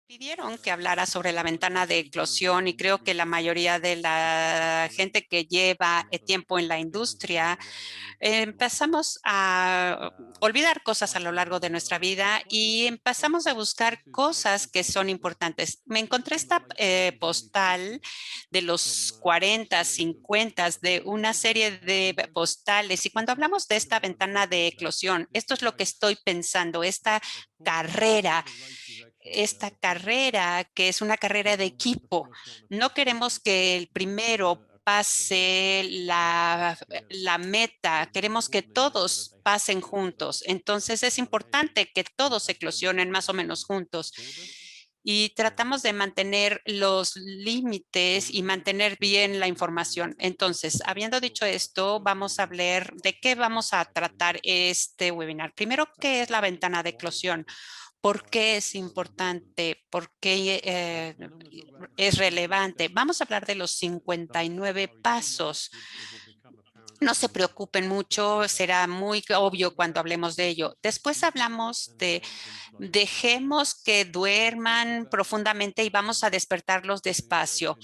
Pidieron que hablara sobre la ventana de eclosión y creo que la mayoría de la gente que lleva tiempo en la industria empezamos a olvidar cosas a lo largo de nuestra vida y empezamos a buscar cosas que son importantes. Me encontré esta postal de los 40, 50 de una serie de postales y cuando hablamos de esta ventana de eclosión, esto es lo que estoy pensando, carrera esta carrera, que es una carrera de equipo. No queremos que el primero pase la meta, queremos que todos pasen juntos. Entonces es importante que todos eclosionen más o menos juntos. Y tratamos de mantener los límites y mantener bien la información. Entonces, habiendo dicho esto, vamos a hablar de qué vamos a tratar este webinar. Primero, ¿qué es la ventana de eclosión? ¿Por qué es importante? ¿Por qué es relevante? Vamos a hablar de los 59 pasos. No se preocupen mucho, será muy obvio cuando hablemos de ello. Después hablamos de dejemos que duerman profundamente y vamos a despertarlos despacio.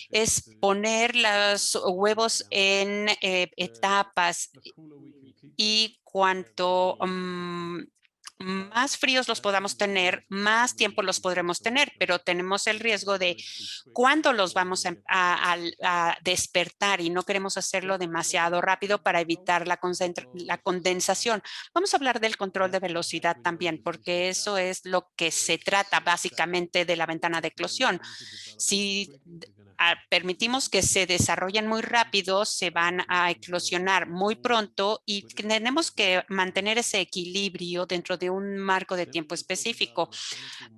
Es poner los huevos en etapas y cuanto más fríos los podamos tener, más tiempo los podremos tener, pero tenemos el riesgo de cuándo los vamos a despertar y no queremos hacerlo demasiado rápido para evitar la condensación. Vamos a hablar del control de velocidad también, porque eso es lo que se trata básicamente de la ventana de eclosión. Si permitimos que se desarrollen muy rápido, se van a eclosionar muy pronto y tenemos que mantener ese equilibrio dentro de un marco de tiempo específico.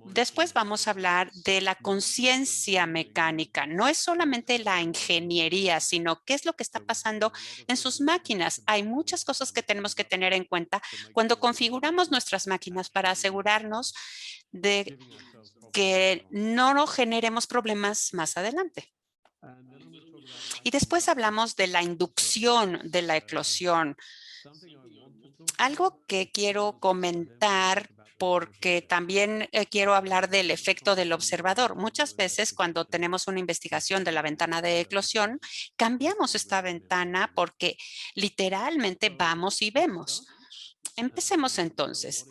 Después vamos a hablar de la conciencia mecánica. No es solamente la ingeniería, sino qué es lo que está pasando en sus máquinas. Hay muchas cosas que tenemos que tener en cuenta cuando configuramos nuestras máquinas para asegurarnos de que no generemos problemas más adelante. Y después hablamos de la inducción de la eclosión. Algo que quiero comentar porque también quiero hablar del efecto del observador. Muchas veces cuando tenemos una investigación de la ventana de eclosión, cambiamos esta ventana porque literalmente vamos y vemos. Empecemos entonces.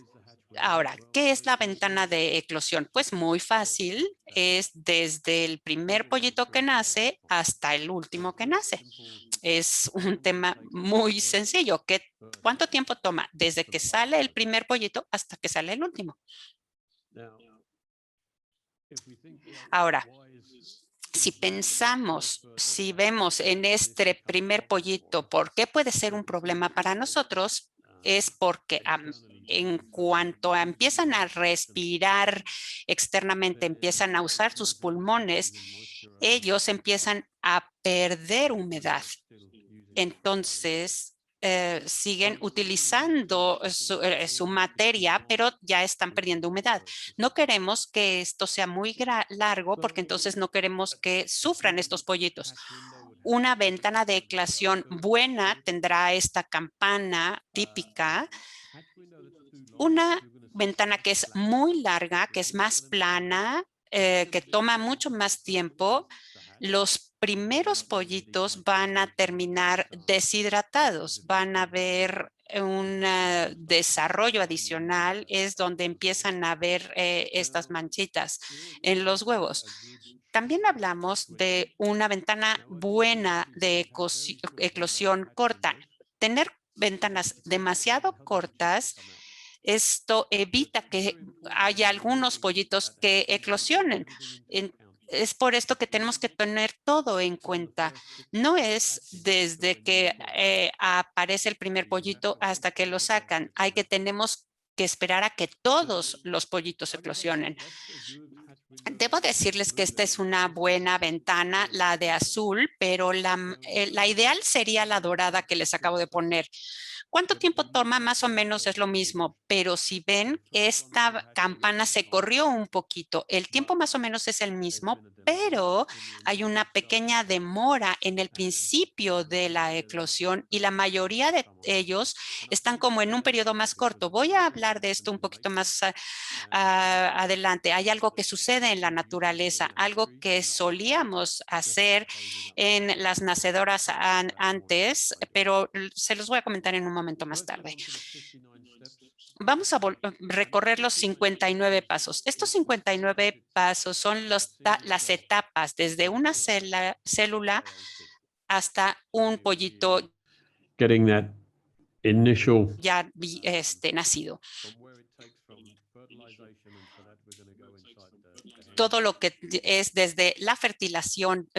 Ahora, ¿qué es la ventana de eclosión? Pues muy fácil, es desde el primer pollito que nace hasta el último que nace. Es un tema muy sencillo. ¿Cuánto tiempo toma? Desde que sale el primer pollito hasta que sale el último. Ahora, si pensamos, si vemos en este primer pollito, ¿por qué puede ser un problema para nosotros? Es porque en cuanto empiezan a respirar externamente, empiezan a usar sus pulmones, ellos empiezan a perder humedad. Entonces, siguen utilizando su materia, pero ya están perdiendo humedad. No queremos que esto sea muy largo porque entonces no queremos que sufran estos pollitos. Una ventana de eclosión buena tendrá esta campana típica. Una ventana que es muy larga, que es más plana, que toma mucho más tiempo, los primeros pollitos van a terminar deshidratados, van a ver un desarrollo adicional, es donde empiezan a ver estas manchitas en los huevos. También hablamos de una ventana buena de eclosión corta. Tener ventanas demasiado cortas, esto evita que haya algunos pollitos que eclosionen. Es por esto que tenemos que tener todo en cuenta. No es desde que aparece el primer pollito hasta que lo sacan. Tenemos que esperar a que todos los pollitos eclosionen. Debo decirles que esta es una buena ventana, la de azul, pero la ideal sería la dorada que les acabo de poner. ¿Cuánto tiempo toma? Más o menos es lo mismo, pero si ven, esta campana se corrió un poquito. El tiempo más o menos es el mismo, pero hay una pequeña demora en el principio de la eclosión y la mayoría de ellos están como en un periodo más corto. Voy a hablar de esto un poquito más adelante. Hay algo que sucede sucede en la naturaleza, algo que solíamos hacer en las nacedoras antes, pero se los voy a comentar en un momento más tarde. Vamos a recorrer los 59 pasos. Estos 59 pasos son las etapas desde una célula hasta un pollito Getting that initial ya nacido. Todo lo que es desde la fertilización,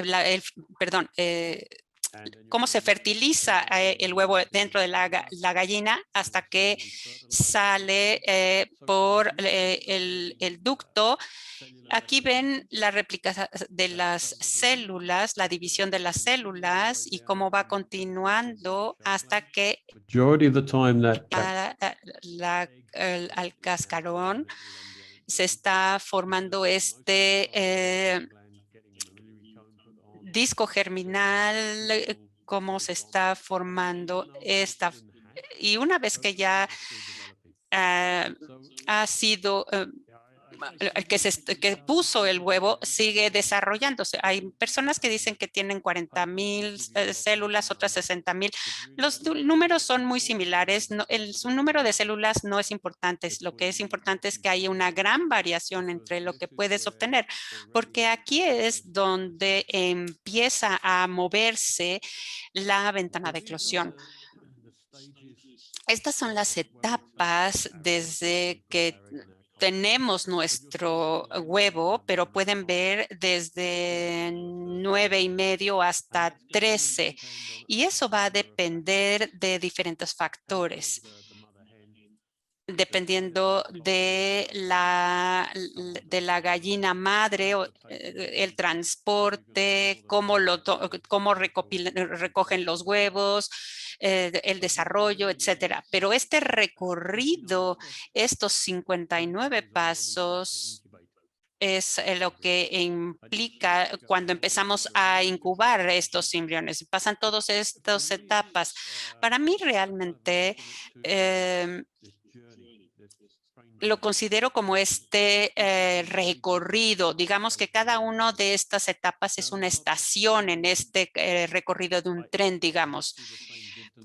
perdón, cómo se fertiliza el huevo dentro de la gallina hasta que sale por el ducto. Aquí ven la réplica de las células, la división de las células y cómo va continuando hasta que al cascarón se está formando disco germinal, cómo se está formando esta. Y una vez que ya ha sido que puso el huevo, sigue desarrollándose. Hay personas que dicen que tienen 40,000 células, otras 60,000. Los números son muy similares. No, su número de células no es importante. Lo que es importante es que hay una gran variación entre lo que puedes obtener, porque aquí es donde empieza a moverse la ventana de eclosión. Estas son las etapas desde que tenemos nuestro huevo, pero pueden ver desde 9,5 hasta 13. Y eso va a depender de diferentes factores, dependiendo de la gallina madre, el transporte, cómo recogen los huevos, el desarrollo, etcétera. Pero este recorrido, estos 59 pasos, es lo que implica cuando empezamos a incubar estos embriones. Pasan todas estas etapas. Para mí realmente lo considero como recorrido. Digamos que cada una de estas etapas es una estación en este recorrido de un tren, digamos.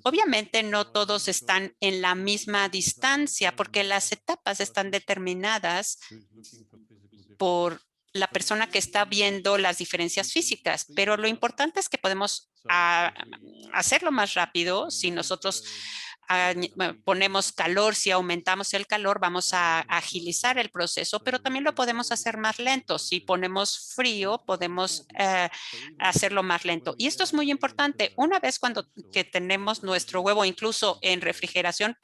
Obviamente no todos están en la misma distancia porque las etapas están determinadas por la persona que está viendo las diferencias físicas, pero lo importante es que podemos hacerlo más rápido si nosotros ponemos calor, si aumentamos el calor, vamos a agilizar el proceso, pero también lo podemos hacer más lento. Si ponemos frío, podemos hacerlo más lento. Y esto es muy importante. Una vez que tenemos nuestro huevo, incluso en refrigeración,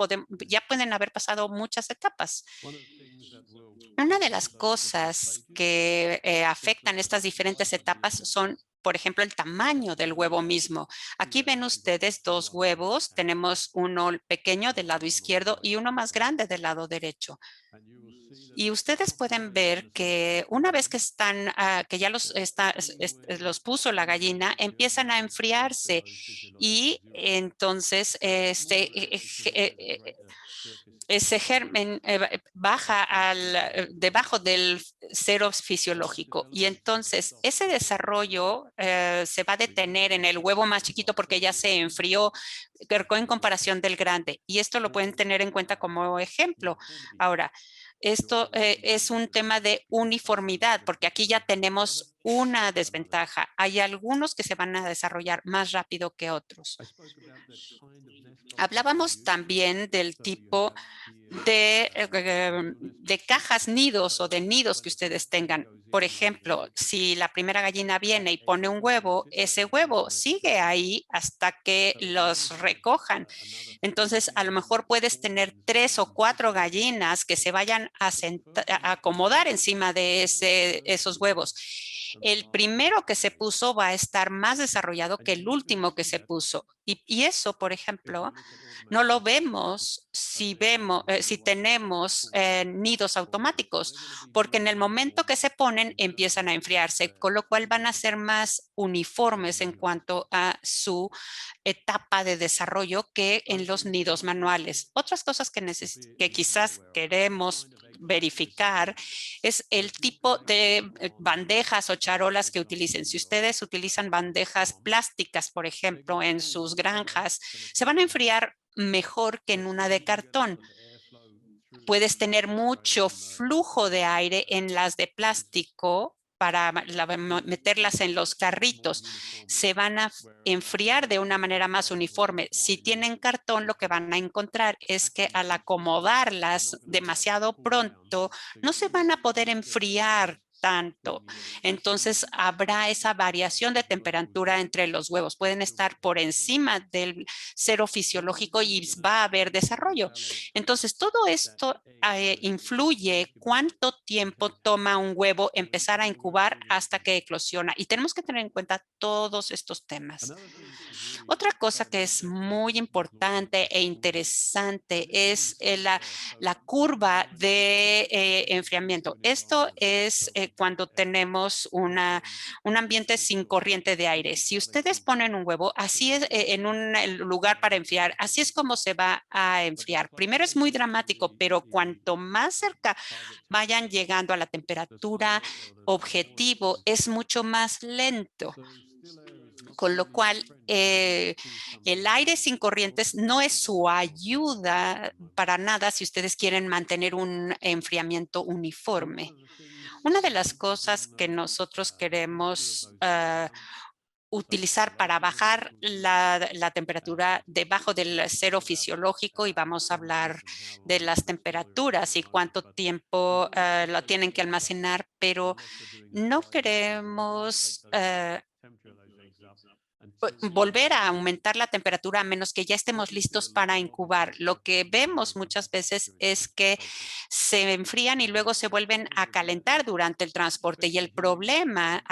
ya pueden haber pasado muchas etapas. Una de las cosas que afectan estas diferentes etapas son, por ejemplo, el tamaño del huevo mismo. Aquí ven ustedes dos huevos. Tenemos uno pequeño del lado izquierdo y uno más grande del lado derecho. Y ustedes pueden ver que una vez que que ya los puso la gallina, empiezan a enfriarse y entonces ese germen baja debajo del cero fisiológico y entonces ese desarrollo se va a detener en el huevo más chiquito porque ya se enfrió en comparación del grande y esto lo pueden tener en cuenta como ejemplo. Ahora, esto es un tema de uniformidad porque aquí ya tenemos una desventaja. Hay algunos que se van a desarrollar más rápido que otros. Hablábamos también del tipo de cajas nidos o de nidos que ustedes tengan. Por ejemplo, si la primera gallina viene y pone un huevo, ese huevo sigue ahí hasta que los recojan. Entonces, a lo mejor puedes tener 3 o 4 gallinas que se vayan a acomodar encima de esos huevos. el primero que se puso va a estar más desarrollado que el último que se puso. Y eso, por ejemplo, no lo vemos si tenemos nidos automáticos, porque en el momento que se ponen empiezan a enfriarse, con lo cual van a ser más uniformes en cuanto a su etapa de desarrollo que en los nidos manuales. Otras cosas que quizás queremos verificar es el tipo de bandejas o charolas que utilicen. Si ustedes utilizan bandejas plásticas, por ejemplo, en sus granjas, se van a enfriar mejor que en una de cartón. Puedes tener mucho flujo de aire en las de plástico para meterlas en los carritos. Se van a enfriar de una manera más uniforme. Si tienen cartón, lo que van a encontrar es que al acomodarlas demasiado pronto, no se van a poder enfriar tanto. Entonces habrá esa variación de temperatura entre los huevos. Pueden estar por encima del cero fisiológico y va a haber desarrollo. Entonces todo esto influye cuánto tiempo toma un huevo empezar a incubar hasta que eclosiona. Y tenemos que tener en cuenta todos estos temas. Otra cosa que es muy importante e interesante es la curva de enfriamiento. Esto es cuando tenemos un ambiente sin corriente de aire. Si ustedes ponen un huevo, así es en un lugar para enfriar, así es como se va a enfriar. Primero es muy dramático, pero cuanto más cerca vayan llegando a la temperatura objetivo, es mucho más lento. Con lo cual, el aire sin corrientes no es su ayuda para nada si ustedes quieren mantener un enfriamiento uniforme. Una de las cosas que nosotros queremos utilizar para bajar la temperatura debajo del cero fisiológico, y vamos a hablar de las temperaturas y cuánto tiempo lo tienen que almacenar, pero no queremos volver a aumentar la temperatura a menos que ya estemos listos para incubar. Lo que vemos muchas veces es que se enfrían y luego se vuelven a calentar durante el transporte. Y el problema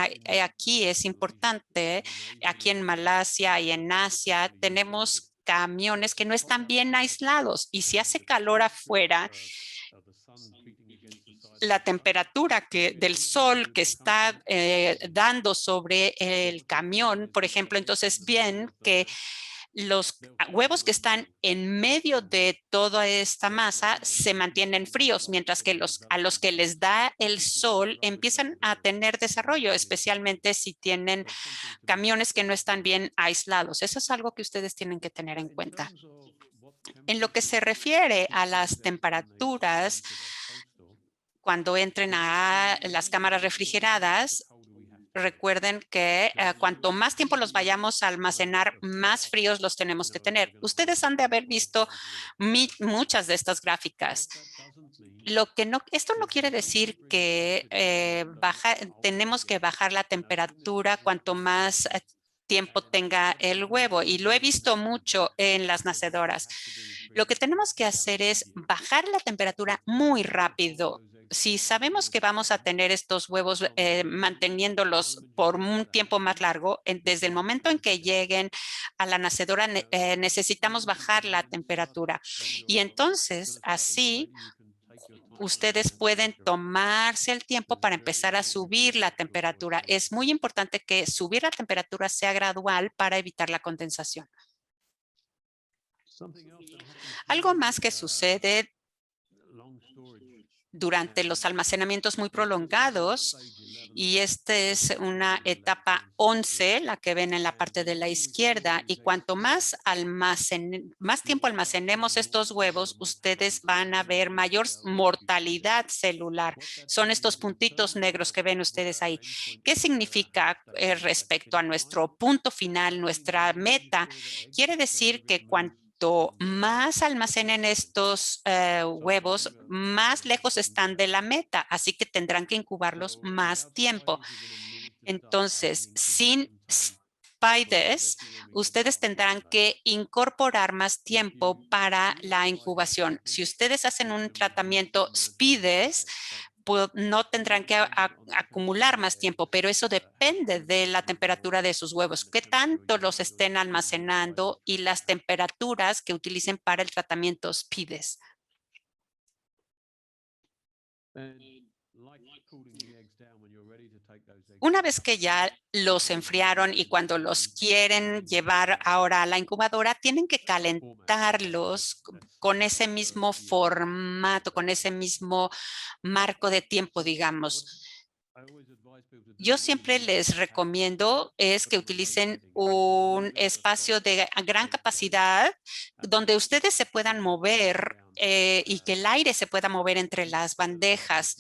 aquí es importante. Aquí en Malasia y en Asia tenemos camiones que no están bien aislados, y si hace calor afuera, la temperatura del sol que está dando sobre el camión, por ejemplo, entonces ven que los huevos que están en medio de toda esta masa se mantienen fríos, mientras que a los que les da el sol empiezan a tener desarrollo, especialmente si tienen camiones que no están bien aislados. Eso es algo que ustedes tienen que tener en cuenta. En lo que se refiere a las temperaturas, cuando entren a las cámaras refrigeradas, recuerden que cuanto más tiempo los vayamos a almacenar, más fríos los tenemos que tener. Ustedes han de haber visto muchas de estas gráficas. Esto no quiere decir que tenemos que bajar la temperatura cuanto más tiempo tenga el huevo, y lo he visto mucho en las nacedoras. Lo que tenemos que hacer es bajar la temperatura muy rápido. Si sabemos que vamos a tener estos huevos manteniéndolos por un tiempo más largo, desde el momento en que lleguen a la nacedora necesitamos bajar la temperatura. Y entonces así ustedes pueden tomarse el tiempo para empezar a subir la temperatura. Es muy importante que subir la temperatura sea gradual para evitar la condensación. Algo más que sucede durante los almacenamientos muy prolongados, y esta es una etapa 11, la que ven en la parte de la izquierda, y cuanto más tiempo almacenemos estos huevos, ustedes van a ver mayor mortalidad celular. Son estos puntitos negros que ven ustedes ahí. ¿Qué significa respecto a nuestro punto final, nuestra meta? Quiere decir que cuanto más almacenen estos huevos, más lejos están de la meta, así que tendrán que incubarlos más tiempo. Entonces, sin SPIDES, ustedes tendrán que incorporar más tiempo para la incubación. Si ustedes hacen un tratamiento SPIDES, no tendrán que acumular más tiempo, pero eso depende de la temperatura de sus huevos, qué tanto los estén almacenando y las temperaturas que utilicen para el tratamiento SPIDES. Una vez que ya los enfriaron y cuando los quieren llevar ahora a la incubadora, tienen que calentarlos con ese mismo formato, con ese mismo marco de tiempo, digamos. Yo siempre les recomiendo es que utilicen un espacio de gran capacidad donde ustedes se puedan mover y que el aire se pueda mover entre las bandejas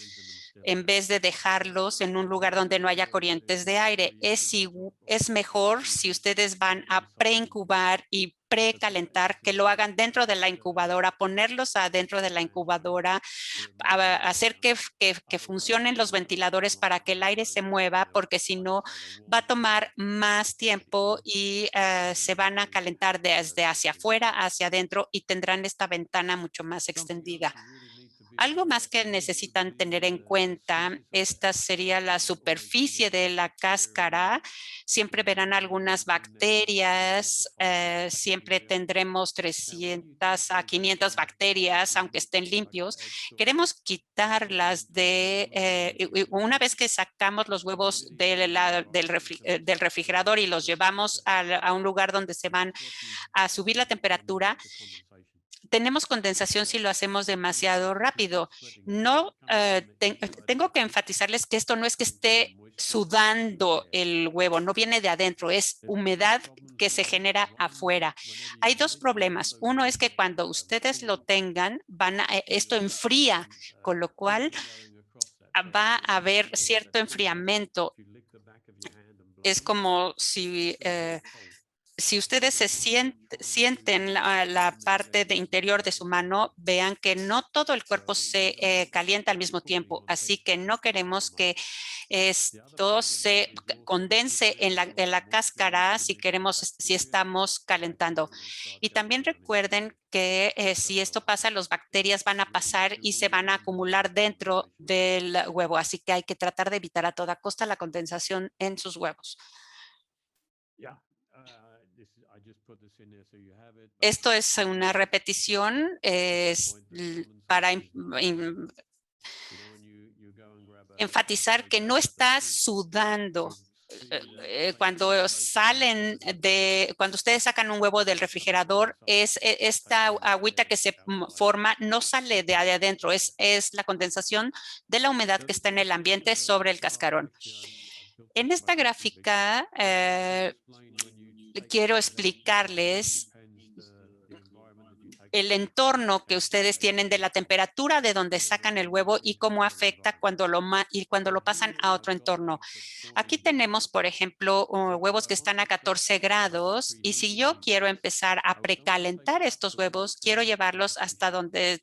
en vez de dejarlos en un lugar donde no haya corrientes de aire. Es mejor si ustedes van a preincubar y precalentar, que lo hagan dentro de la incubadora, ponerlos adentro de la incubadora, hacer que funcionen los ventiladores para que el aire se mueva, porque si no va a tomar más tiempo y se van a calentar desde hacia afuera, hacia adentro y tendrán esta ventana mucho más extendida. Algo más que necesitan tener en cuenta, esta sería la superficie de la cáscara. Siempre verán algunas bacterias, siempre tendremos 300 a 500 bacterias, aunque estén limpios. Queremos quitarlas una vez que sacamos los huevos del refrigerador y los llevamos a un lugar donde se van a subir la temperatura. Tenemos condensación si lo hacemos demasiado rápido. No tengo que enfatizarles que esto no es que esté sudando el huevo, no viene de adentro, es humedad que se genera afuera. Hay dos problemas. Uno es que cuando ustedes lo tengan, esto enfría, con lo cual va a haber cierto enfriamiento. Es como si ustedes sienten la parte de interior de su mano, vean que no todo el cuerpo se calienta al mismo tiempo. Así que no queremos que esto se condense en la cáscara si estamos calentando. Y también recuerden que si esto pasa, las bacterias van a pasar y se van a acumular dentro del huevo. Así que hay que tratar de evitar a toda costa la condensación en sus huevos. Esto es una repetición para enfatizar que no está sudando. Cuando ustedes sacan un huevo del refrigerador, esta agüita que se forma no sale de adentro, es la condensación de la humedad que está en el ambiente sobre el cascarón. En esta gráfica quiero explicarles el entorno que ustedes tienen de la temperatura de donde sacan el huevo y cómo afecta cuando lo pasan a otro entorno. Aquí tenemos, por ejemplo, huevos que están a 14 grados y si yo quiero empezar a precalentar estos huevos, quiero llevarlos hasta donde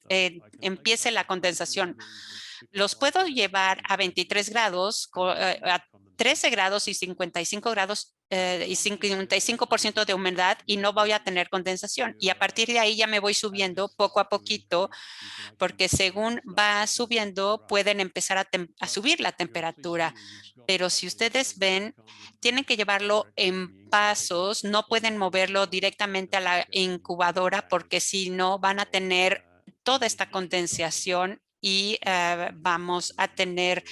empiece la condensación. Los puedo llevar a 23 grados, a 13 grados y 55 grados y 55% de humedad y no voy a tener condensación. Y a partir de ahí ya me voy subiendo poco a poquito, porque según va subiendo pueden empezar a subir la temperatura. Pero si ustedes ven, tienen que llevarlo en pasos, no pueden moverlo directamente a la incubadora porque si no van a tener toda esta condensación y vamos a tener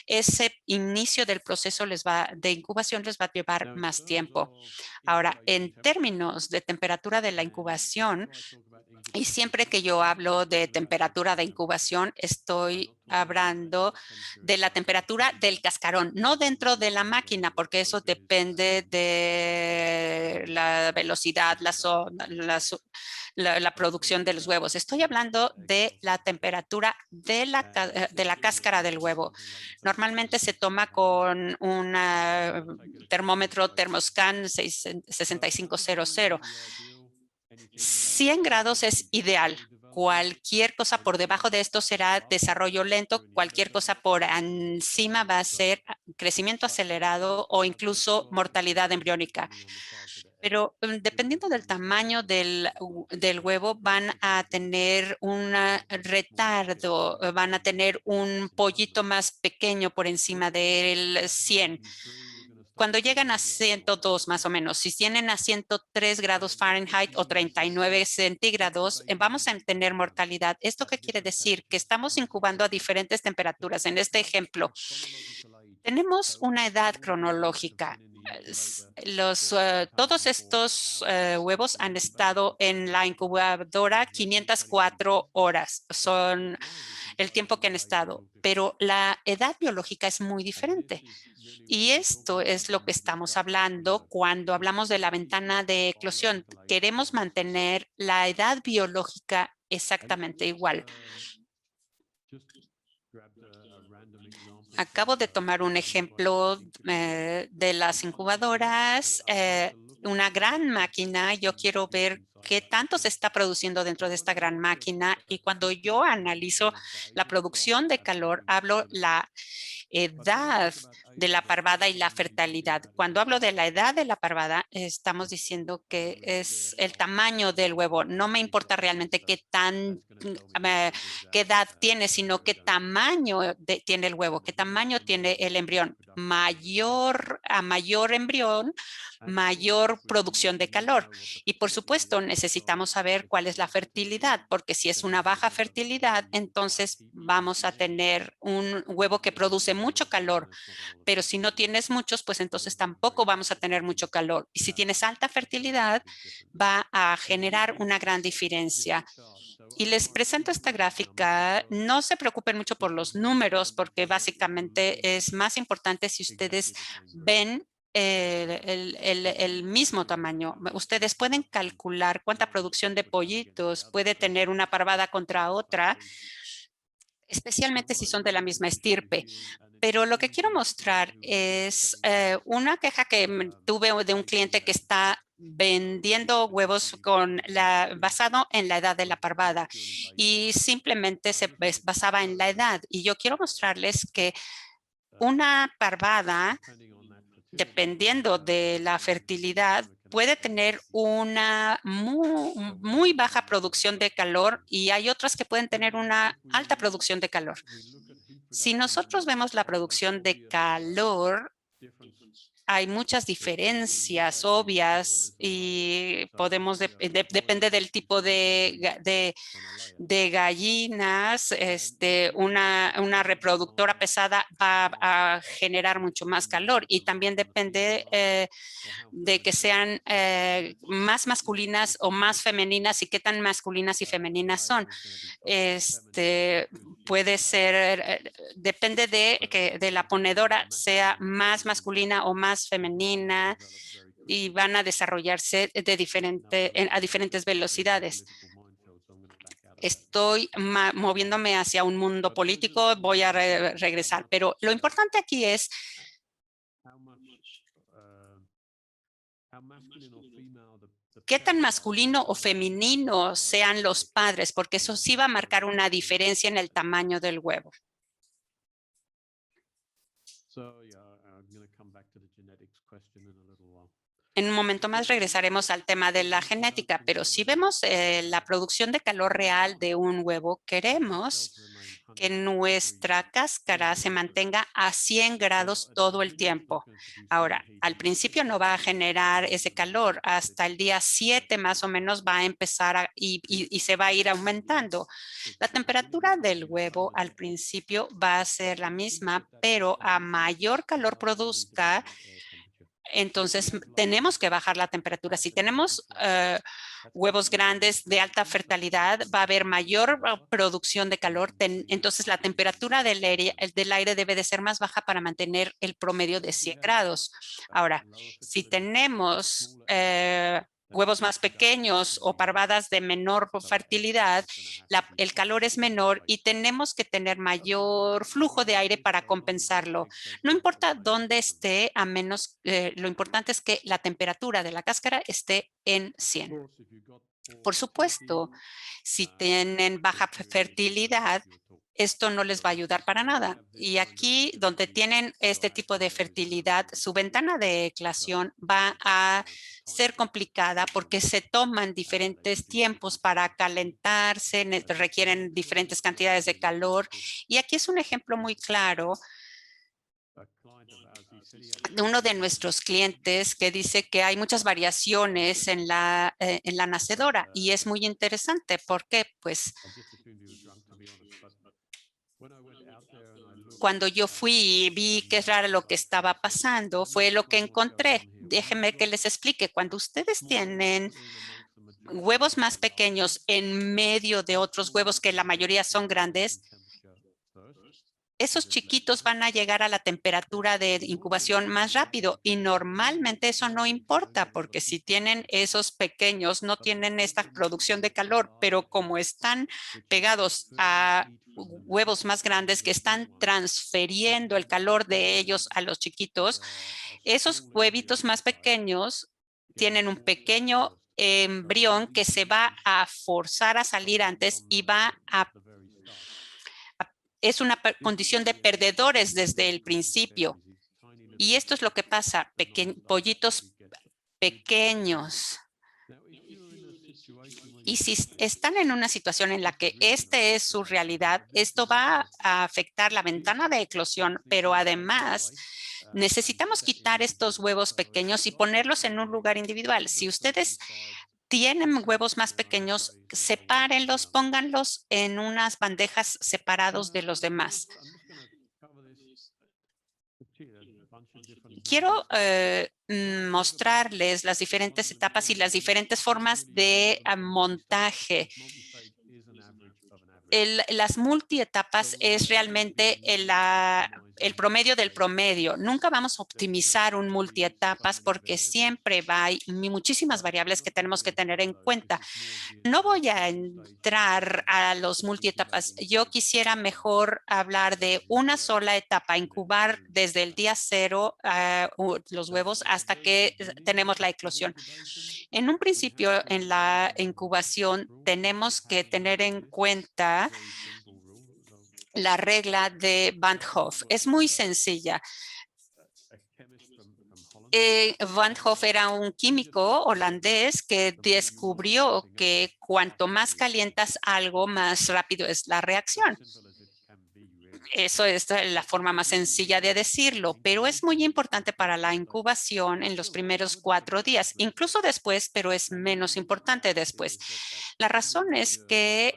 ese inicio del proceso de incubación les va a llevar más tiempo. Ahora, en términos de temperatura de la incubación, y siempre que yo hablo de temperatura de incubación, estoy hablando de la temperatura del cascarón, no dentro de la máquina, porque eso depende de la velocidad, la producción de los huevos. Estoy hablando de la temperatura de la cáscara del huevo. Normalmente se toma con un termómetro Thermoscan 6500. 100 grados es ideal. Cualquier cosa por debajo de esto será desarrollo lento, cualquier cosa por encima va a ser crecimiento acelerado o incluso mortalidad embriónica. Pero dependiendo del tamaño del huevo, van a tener un retardo, van a tener un pollito más pequeño por encima del 100. Cuando llegan a 102 más o menos, si tienen a 103 grados Fahrenheit o 39 centígrados, vamos a tener mortalidad. ¿Esto qué quiere decir? Que estamos incubando a diferentes temperaturas. En este ejemplo, tenemos una edad cronológica. Todos estos huevos han estado en la incubadora 504 horas. Son el tiempo que han estado, pero la edad biológica es muy diferente. Y esto es lo que estamos hablando cuando hablamos de la ventana de eclosión. Queremos mantener la edad biológica exactamente igual. Acabo de tomar un ejemplo de las incubadoras, una gran máquina. Yo quiero ver qué tanto se está produciendo dentro de esta gran máquina y cuando yo analizo la producción de calor, hablo la edad de la parvada y la fertilidad. Cuando hablo de la edad de la parvada, estamos diciendo que es el tamaño del huevo. No me importa realmente qué edad tiene, sino qué tamaño tiene el huevo, qué tamaño tiene el embrión. Mayor embrión, mayor producción de calor. Y por supuesto, necesitamos saber cuál es la fertilidad, porque si es una baja fertilidad, entonces vamos a tener un huevo que produce mucho calor, pero si no tienes muchos, pues entonces tampoco vamos a tener mucho calor. Y si tienes alta fertilidad, va a generar una gran diferencia. Y les presento esta gráfica. No se preocupen mucho por los números, porque básicamente es más importante si ustedes ven el mismo tamaño. Ustedes pueden calcular cuánta producción de pollitos puede tener una parvada contra otra, especialmente si son de la misma estirpe. Pero lo que quiero mostrar es una queja que tuve de un cliente que está vendiendo huevos basado en la edad de la parvada y simplemente se basaba en la edad. Y yo quiero mostrarles que una parvada, dependiendo de la fertilidad, puede tener una muy baja producción de calor y hay otras que pueden tener una alta producción de calor. Si nosotros vemos la producción de calor, hay muchas diferencias obvias y depende del tipo de gallinas, una reproductora pesada va a generar mucho más calor y también depende de que sean más masculinas o más femeninas y qué tan masculinas y femeninas son. Puede ser, depende de que de la ponedora sea más masculina o más femenina y van a desarrollarse a diferentes velocidades. Estoy moviéndome hacia un mundo político, voy a regresar, pero lo importante aquí es qué tan masculino o femenino sean los padres, porque eso sí va a marcar una diferencia en el tamaño del huevo. En un momento más regresaremos al tema de la genética, pero si vemos la producción de calor real de un huevo, queremos que nuestra cáscara se mantenga a 100 grados todo el tiempo. Ahora, al principio no va a generar ese calor. Hasta el día 7 más o menos va a empezar y se va a ir aumentando. La temperatura del huevo al principio va a ser la misma, pero a mayor calor produzca, entonces tenemos que bajar la temperatura. Si tenemos huevos grandes de alta fertilidad, va a haber mayor producción de calor. Entonces la temperatura del aire debe de ser más baja para mantener el promedio de 100 grados. Ahora, si tenemos huevos más pequeños o parvadas de menor fertilidad, el calor es menor y tenemos que tener mayor flujo de aire para compensarlo. No importa dónde esté, lo importante es que la temperatura de la cáscara esté en 100. Por supuesto, si tienen baja fertilidad, esto no les va a ayudar para nada. Y aquí, donde tienen este tipo de fertilidad, su ventana de eclosión va a ser complicada porque se toman diferentes tiempos para calentarse, requieren diferentes cantidades de calor. Y aquí es un ejemplo muy claro de uno de nuestros clientes que dice que hay muchas variaciones en la nacedora y es muy interesante porque pues cuando yo fui y vi qué era lo que estaba pasando, fue lo que encontré. Déjenme que les explique. Cuando ustedes tienen huevos más pequeños en medio de otros huevos que la mayoría son grandes, esos chiquitos van a llegar a la temperatura de incubación más rápido y normalmente eso no importa porque si tienen esos pequeños no tienen esta producción de calor, pero como están pegados a huevos más grandes que están transfiriendo el calor de ellos a los chiquitos, esos huevitos más pequeños tienen un pequeño embrión que se va a forzar a salir antes y va a es una condición de perdedores desde el principio. Y esto es lo que pasa, pollitos pequeños. Y si están en una situación en la que esta es su realidad, esto va a afectar la ventana de eclosión, pero además necesitamos quitar estos huevos pequeños y ponerlos en un lugar individual. Si ustedes tienen huevos más pequeños, sepárenlos, pónganlos en unas bandejas separados de los demás. Quiero mostrarles las diferentes etapas y las diferentes formas de montaje. Las multietapas es realmente el promedio del promedio. Nunca vamos a optimizar un multietapas porque siempre hay muchísimas variables que tenemos que tener en cuenta. No voy a entrar a los multietapas. Yo quisiera mejor hablar de una sola etapa, incubar desde el día cero los huevos hasta que tenemos la eclosión. En un principio, en la incubación, tenemos que tener en cuenta la regla de Van Hoff. Es muy sencilla. Van Hoff era un químico holandés que descubrió que cuanto más calientas algo, más rápido es la reacción. Eso es la forma más sencilla de decirlo, pero es muy importante para la incubación en los primeros 4 días, incluso después, pero es menos importante después. La razón es que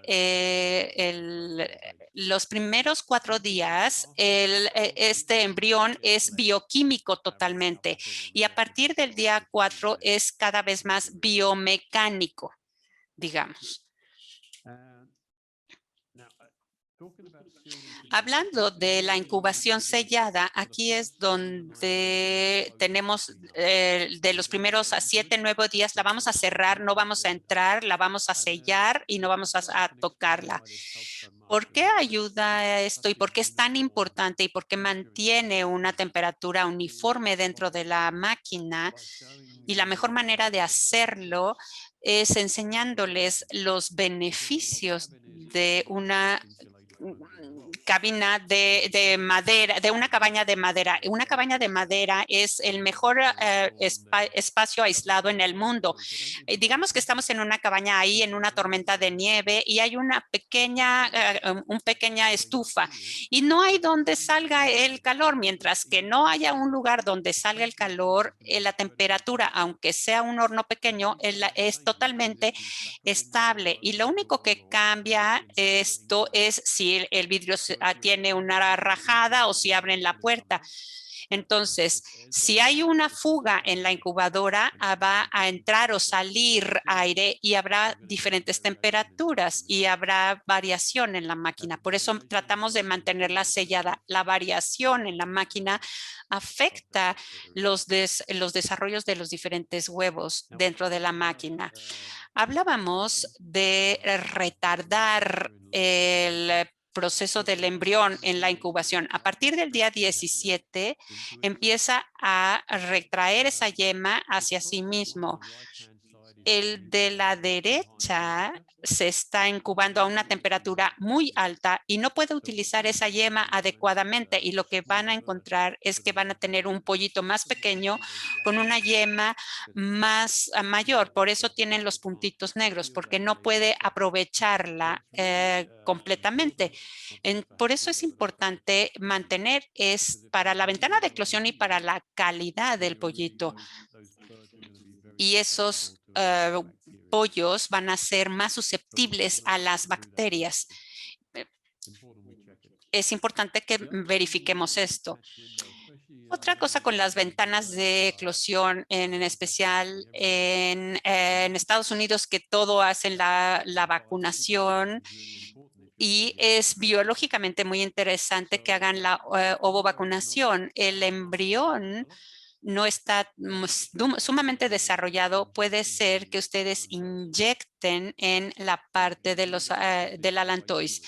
los primeros 4 días, este embrión es bioquímico totalmente y a partir del día 4 es cada vez más biomecánico, digamos. Hablando de la incubación sellada, aquí es donde tenemos de los primeros a 7, 9 días, la vamos a cerrar, no vamos a entrar, la vamos a sellar y no vamos a tocarla. ¿Por qué ayuda esto y por qué es tan importante y por qué mantiene una temperatura uniforme dentro de la máquina? Y la mejor manera de hacerlo es enseñándoles los beneficios de una cabina de madera, de una cabaña de madera. Una cabaña de madera es el mejor espacio aislado en el mundo. Digamos que estamos en una cabaña ahí, en una tormenta de nieve y hay una pequeña estufa y no hay donde salga el calor. Mientras que no haya un lugar donde salga el calor, la temperatura, aunque sea un horno pequeño, es totalmente estable. Y lo único que cambia esto es si el vidrio tiene una rajada o si abren la puerta. Entonces, si hay una fuga en la incubadora, va a entrar o salir aire y habrá diferentes temperaturas y habrá variación en la máquina. Por eso tratamos de mantenerla sellada. La variación en la máquina afecta los desarrollos de los diferentes huevos dentro de la máquina. Hablábamos de retardar el proceso del embrión en la incubación. A partir del día 17 empieza a retraer esa yema hacia sí mismo. El de la derecha se está incubando a una temperatura muy alta y no puede utilizar esa yema adecuadamente, y lo que van a encontrar es que van a tener un pollito más pequeño con una yema más mayor. Por eso tienen los puntitos negros, porque no puede aprovecharla completamente. Por eso es importante mantener para la ventana de eclosión y para la calidad del pollito. Y esos pollos van a ser más susceptibles a las bacterias. Es importante que verifiquemos esto. Otra cosa con las ventanas de eclosión, en especial en Estados Unidos, que todo hacen la vacunación, y es biológicamente muy interesante que hagan la ovovacunación. El embrión no está sumamente desarrollado. Puede ser que ustedes inyecten en la parte de del alantois,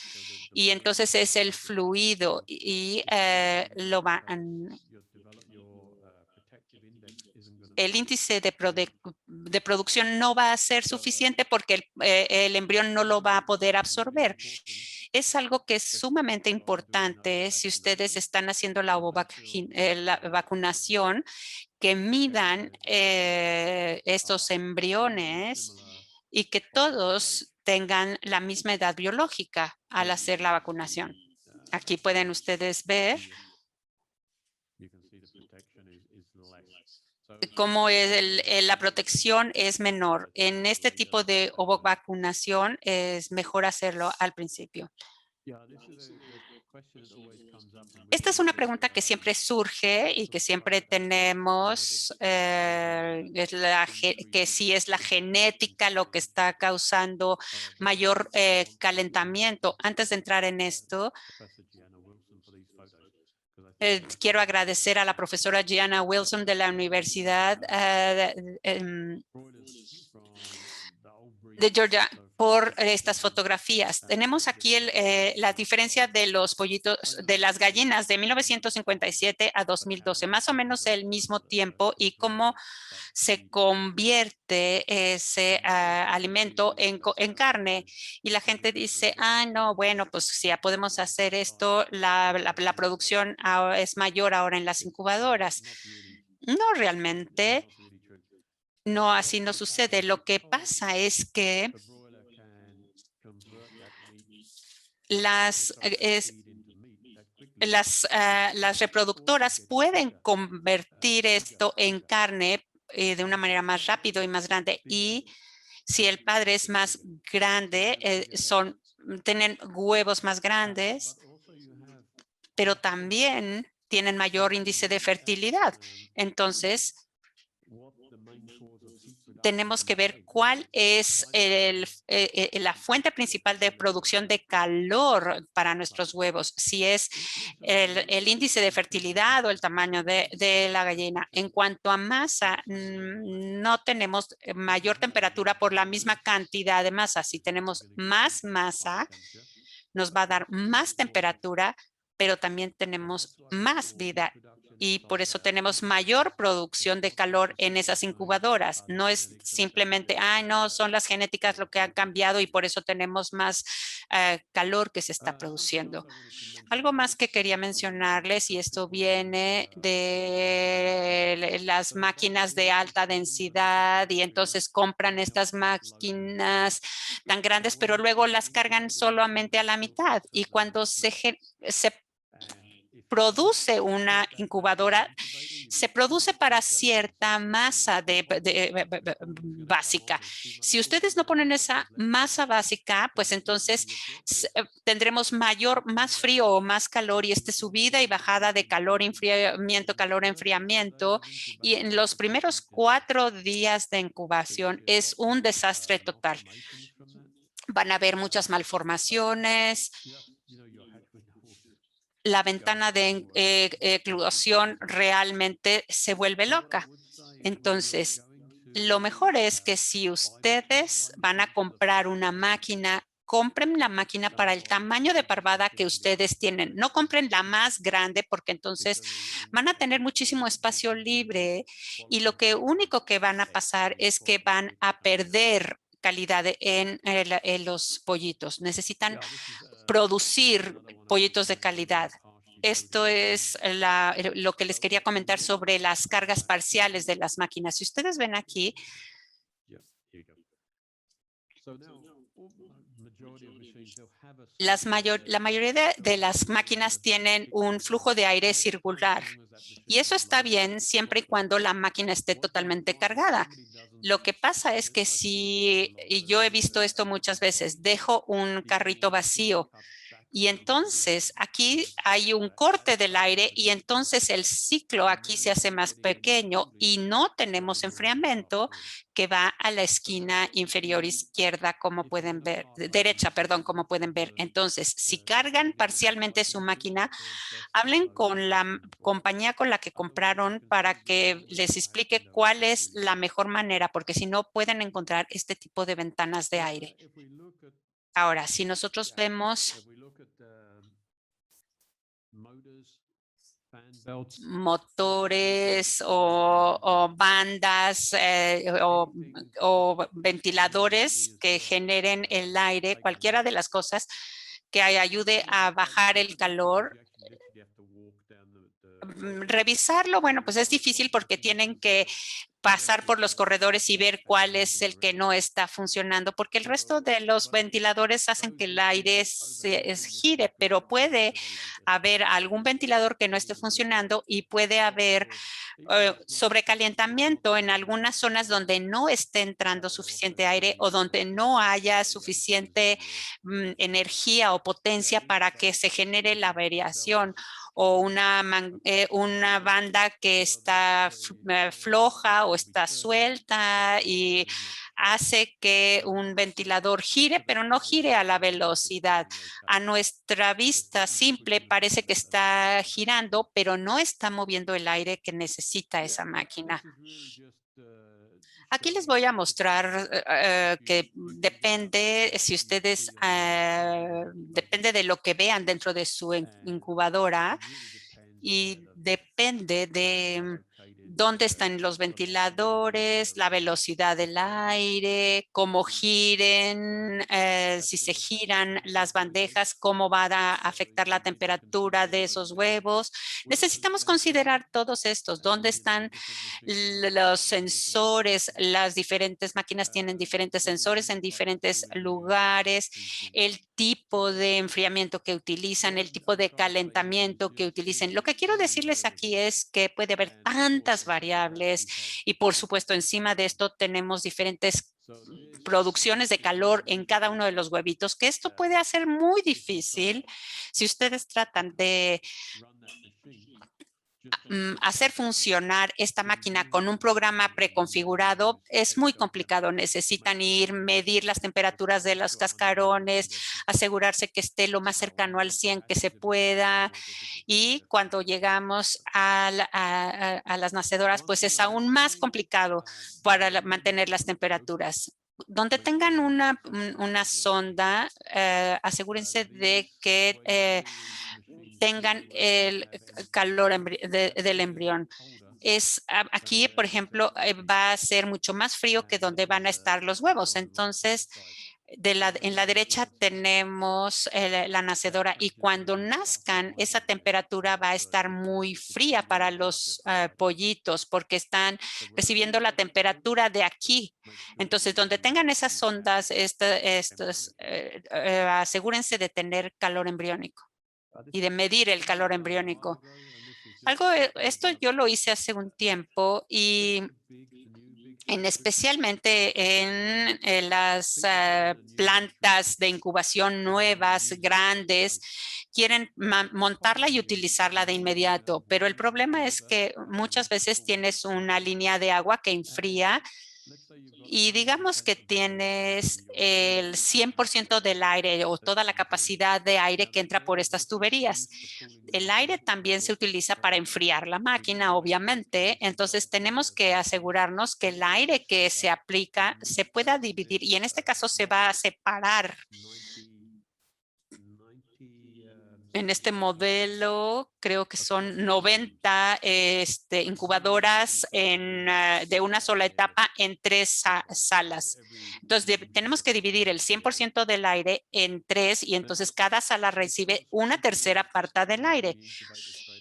y entonces es el fluido y el índice de producción no va a ser suficiente porque el embrión no lo va a poder absorber. Es algo que es sumamente importante si ustedes están haciendo la vacunación, que midan estos embriones y que todos tengan la misma edad biológica al hacer la vacunación. Aquí pueden ustedes ver cómo la protección es menor. En este tipo de vacunación es mejor hacerlo al principio. Esta es una pregunta que siempre surge y que siempre tenemos, que si es la genética lo que está causando mayor calentamiento. Antes de entrar en esto, quiero agradecer a la profesora Gianna Wilson de la Universidad de Georgia por estas fotografías. Tenemos aquí la diferencia de los pollitos, de las gallinas de 1957 a 2012, más o menos el mismo tiempo, y cómo se convierte ese alimento en carne. Y la gente dice, no, bueno, pues si ya podemos hacer esto, la producción es mayor ahora en las incubadoras. No, realmente, no, así no sucede. Lo que pasa es que las, las reproductoras pueden convertir esto en carne de una manera más rápido y más grande. Y si el padre es más grande, tienen huevos más grandes, pero también tienen mayor índice de fertilidad. Entonces, tenemos que ver cuál es la fuente principal de producción de calor para nuestros huevos, si es el índice de fertilidad o el tamaño de la gallina. En cuanto a masa, no tenemos mayor temperatura por la misma cantidad de masa. Si tenemos más masa, nos va a dar más temperatura, pero también tenemos más vida, y por eso tenemos mayor producción de calor en esas incubadoras. No es simplemente, no, son las genéticas lo que han cambiado y por eso tenemos más calor que se está produciendo. Algo más que quería mencionarles, y esto viene de las máquinas de alta densidad, y entonces compran estas máquinas tan grandes, pero luego las cargan solamente a la mitad, y cuando se produce una incubadora, se produce para cierta masa básica. Si ustedes no ponen esa masa básica, pues entonces tendremos más frío o más calor, y subida y bajada de calor, enfriamiento, y en los primeros 4 días de incubación es un desastre total. Van a haber muchas malformaciones. La ventana de eclosión realmente se vuelve loca. Entonces, lo mejor es que si ustedes van a comprar una máquina compren la máquina para el tamaño de parvada que ustedes tienen. No compren la más grande porque entonces van a tener muchísimo espacio libre y lo que único que van a pasar es que van a perder calidad en los pollitos. Necesitan producir pollitos de calidad. Esto es lo que les quería comentar sobre las cargas parciales de las máquinas. Si ustedes ven aquí, la mayoría de las máquinas tienen un flujo de aire circular y eso está bien siempre y cuando la máquina esté totalmente cargada. Lo que pasa es que si, y yo he visto esto muchas veces, dejo un carrito vacío y entonces aquí hay un corte del aire y entonces el ciclo aquí se hace más pequeño y no tenemos enfriamiento que va a la esquina inferior izquierda, como pueden ver, derecha, perdón, como pueden ver. Entonces, si cargan parcialmente su máquina, hablen con la compañía con la que compraron para que les explique cuál es la mejor manera, porque si no pueden encontrar este tipo de ventanas de aire. Ahora, si nosotros vemos motores o bandas o ventiladores que generen el aire, cualquiera de las cosas que ayude a bajar el calor. Revisarlo, bueno, pues es difícil porque tienen que pasar por los corredores y ver cuál es el que no está funcionando, porque el resto de los ventiladores hacen que el aire gire, pero puede haber algún ventilador que no esté funcionando y puede haber sobrecalentamiento en algunas zonas donde no esté entrando suficiente aire o donde no haya suficiente energía o potencia para que se genere la variación o una banda que está floja o está suelta y hace que un ventilador gire, pero no gire a la velocidad. A nuestra vista simple parece que está girando, pero no está moviendo el aire que necesita esa máquina. Aquí les voy a mostrar que depende, si ustedes, depende de lo que vean dentro de su incubadora y depende de dónde están los ventiladores, la velocidad del aire, cómo giren, si se giran las bandejas, cómo va a afectar la temperatura de esos huevos. Necesitamos considerar todos estos, dónde están los sensores, las diferentes máquinas tienen diferentes sensores en diferentes lugares, el tipo de enfriamiento que utilizan, el tipo de calentamiento que utilicen. Lo que quiero decirles aquí es que puede haber tantas variables y por supuesto encima de esto tenemos diferentes producciones de calor en cada uno de los huevitos, que esto puede hacer muy difícil si ustedes tratan de hacer funcionar esta máquina con un programa preconfigurado es muy complicado. Necesitan ir, medir las temperaturas de los cascarones, asegurarse que esté lo más cercano al 100 que se pueda. Y cuando llegamos a las nacedoras, pues es aún más complicado para mantener las temperaturas. Donde tengan una sonda, asegúrense de que tengan el calor del embrión. Aquí, por ejemplo, va a ser mucho más frío que donde van a estar los huevos. Entonces, en la derecha tenemos la nacedora y cuando nazcan, esa temperatura va a estar muy fría para los pollitos porque están recibiendo la temperatura de aquí. Entonces, donde tengan esas ondas, asegúrense de tener calor embriónico y de medir el calor embriónico. Esto yo lo hice hace un tiempo y especialmente en las plantas de incubación nuevas, grandes, quieren montarla y utilizarla de inmediato. Pero el problema es que muchas veces tienes una línea de agua que enfría y digamos que tienes el 100% del aire o toda la capacidad de aire que entra por estas tuberías. El aire también se utiliza para enfriar la máquina, obviamente. Entonces tenemos que asegurarnos que el aire que se aplica se pueda dividir y en este caso se va a separar En este modelo creo que son 90 incubadoras de una sola etapa en 3 salas. Entonces tenemos que dividir el 100% del aire en 3 y entonces cada sala recibe una tercera parte del aire.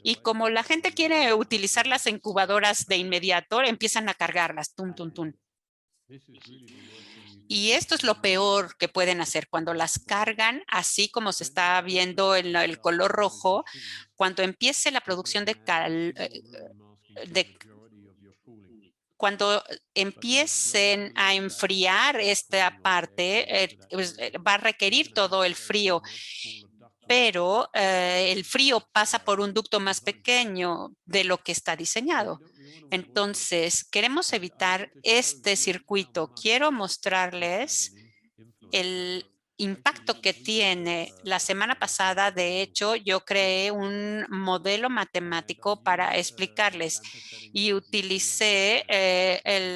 Y como la gente quiere utilizar las incubadoras de inmediato, empiezan a cargarlas, tum, tum, tum. Y esto es lo peor que pueden hacer cuando las cargan, así como se está viendo en el color rojo, cuando empiece la producción de cuando empiecen a enfriar esta parte, pues, va a requerir todo el frío, pero el frío pasa por un ducto más pequeño de lo que está diseñado. Entonces, queremos evitar este circuito. Quiero mostrarles el impacto que tiene. La semana pasada, de hecho, yo creé un modelo matemático para explicarles y utilicé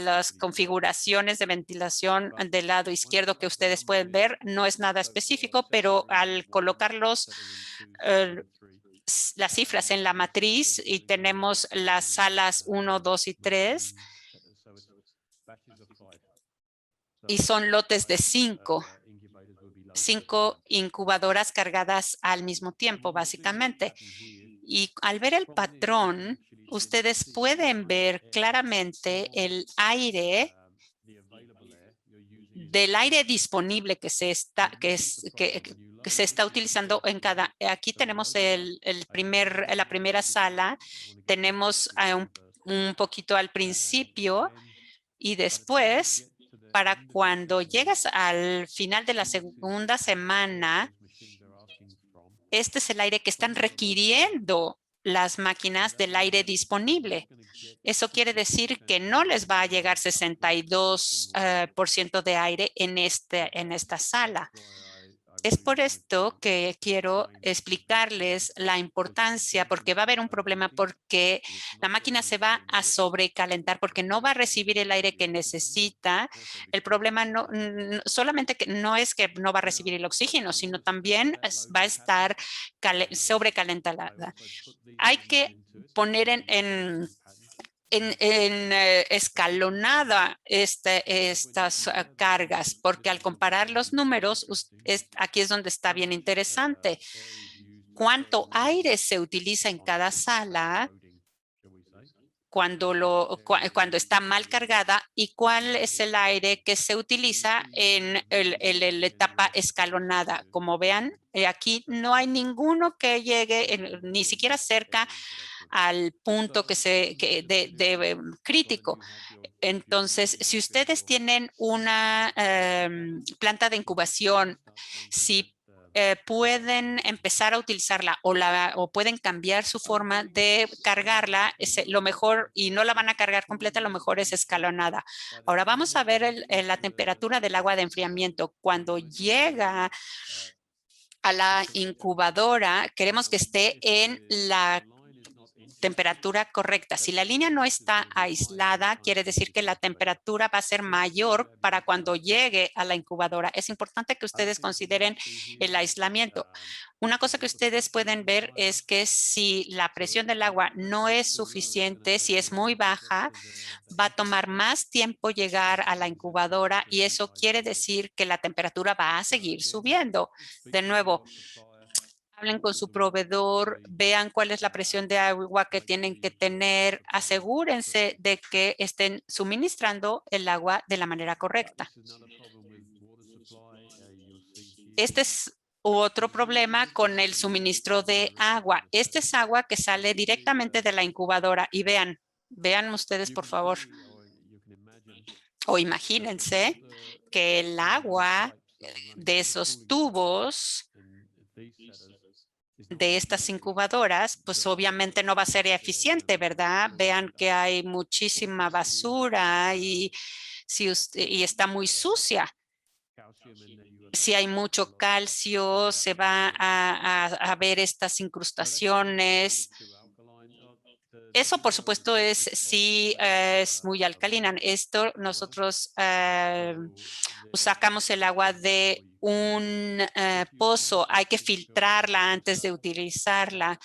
las configuraciones de ventilación del lado izquierdo que ustedes pueden ver. No es nada específico, pero al colocarlos eh, las cifras en la matriz y tenemos las salas 1, 2 y 3 y son lotes de 5 incubadoras cargadas al mismo tiempo, básicamente. Y al ver el patrón, ustedes pueden ver claramente el aire del aire disponible que se está, que se está utilizando en cada. Aquí tenemos la primera sala, tenemos un poquito al principio y después, para cuando llegas al final de la segunda semana, este es el aire que están requiriendo las máquinas del aire disponible. Eso quiere decir que no les va a llegar 62% de aire en esta sala. Es por esto que quiero explicarles la importancia, porque va a haber un problema, porque la máquina se va a sobrecalentar, porque no va a recibir el aire que necesita. El problema no solamente que no es que no va a recibir el oxígeno, sino también va a estar sobrecalentada. Hay que poner escalonada estas cargas, porque al comparar los números, aquí es donde está bien interesante. ¿Cuánto aire se utiliza en cada sala cuando está mal cargada y cuál es el aire que se utiliza en la etapa escalonada? Como vean, aquí no hay ninguno que llegue ni siquiera cerca al punto de crítico. Entonces, si ustedes tienen una planta de incubación, si pueden empezar a utilizarla o pueden cambiar su forma de cargarla, lo mejor, y no la van a cargar completa, lo mejor es escalonada. Ahora vamos a ver la temperatura del agua de enfriamiento. Cuando llega a la incubadora, queremos que esté en la temperatura correcta. Si la línea no está aislada, quiere decir que la temperatura va a ser mayor para cuando llegue a la incubadora. Es importante que ustedes consideren el aislamiento. Una cosa que ustedes pueden ver es que si la presión del agua no es suficiente, si es muy baja, va a tomar más tiempo llegar a la incubadora y eso quiere decir que la temperatura va a seguir subiendo. De nuevo, hablen con su proveedor, vean cuál es la presión de agua que tienen que tener, asegúrense de que estén suministrando el agua de la manera correcta. Este es otro problema con el suministro de agua. Este es agua que sale directamente de la incubadora y vean ustedes por favor, o imagínense que el agua de esos tubos de estas incubadoras, pues obviamente no va a ser eficiente, ¿verdad? Vean que hay muchísima basura y está muy sucia. Si hay mucho calcio, se va a ver estas incrustaciones. Eso, por supuesto, sí es muy alcalina. Esto nosotros sacamos el agua de un pozo, hay que filtrarla antes de utilizarla.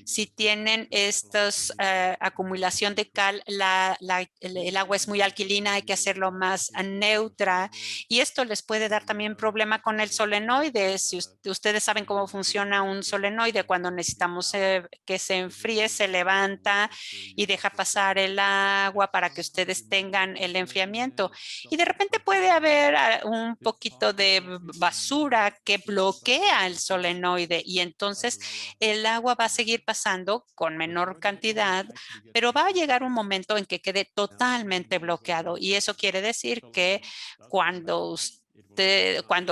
Si tienen estos acumulación de cal, el agua es muy alquilina, hay que hacerlo más neutra y esto les puede dar también problema con el solenoide. Si ustedes saben cómo funciona un solenoide, cuando necesitamos que se enfríe, se levanta y deja pasar el agua para que ustedes tengan el enfriamiento. Y de repente puede haber un poquito de basura que bloquea el solenoide y entonces el agua va a seguir pasando con menor cantidad, pero va a llegar un momento en que quede totalmente bloqueado y eso quiere decir que cuando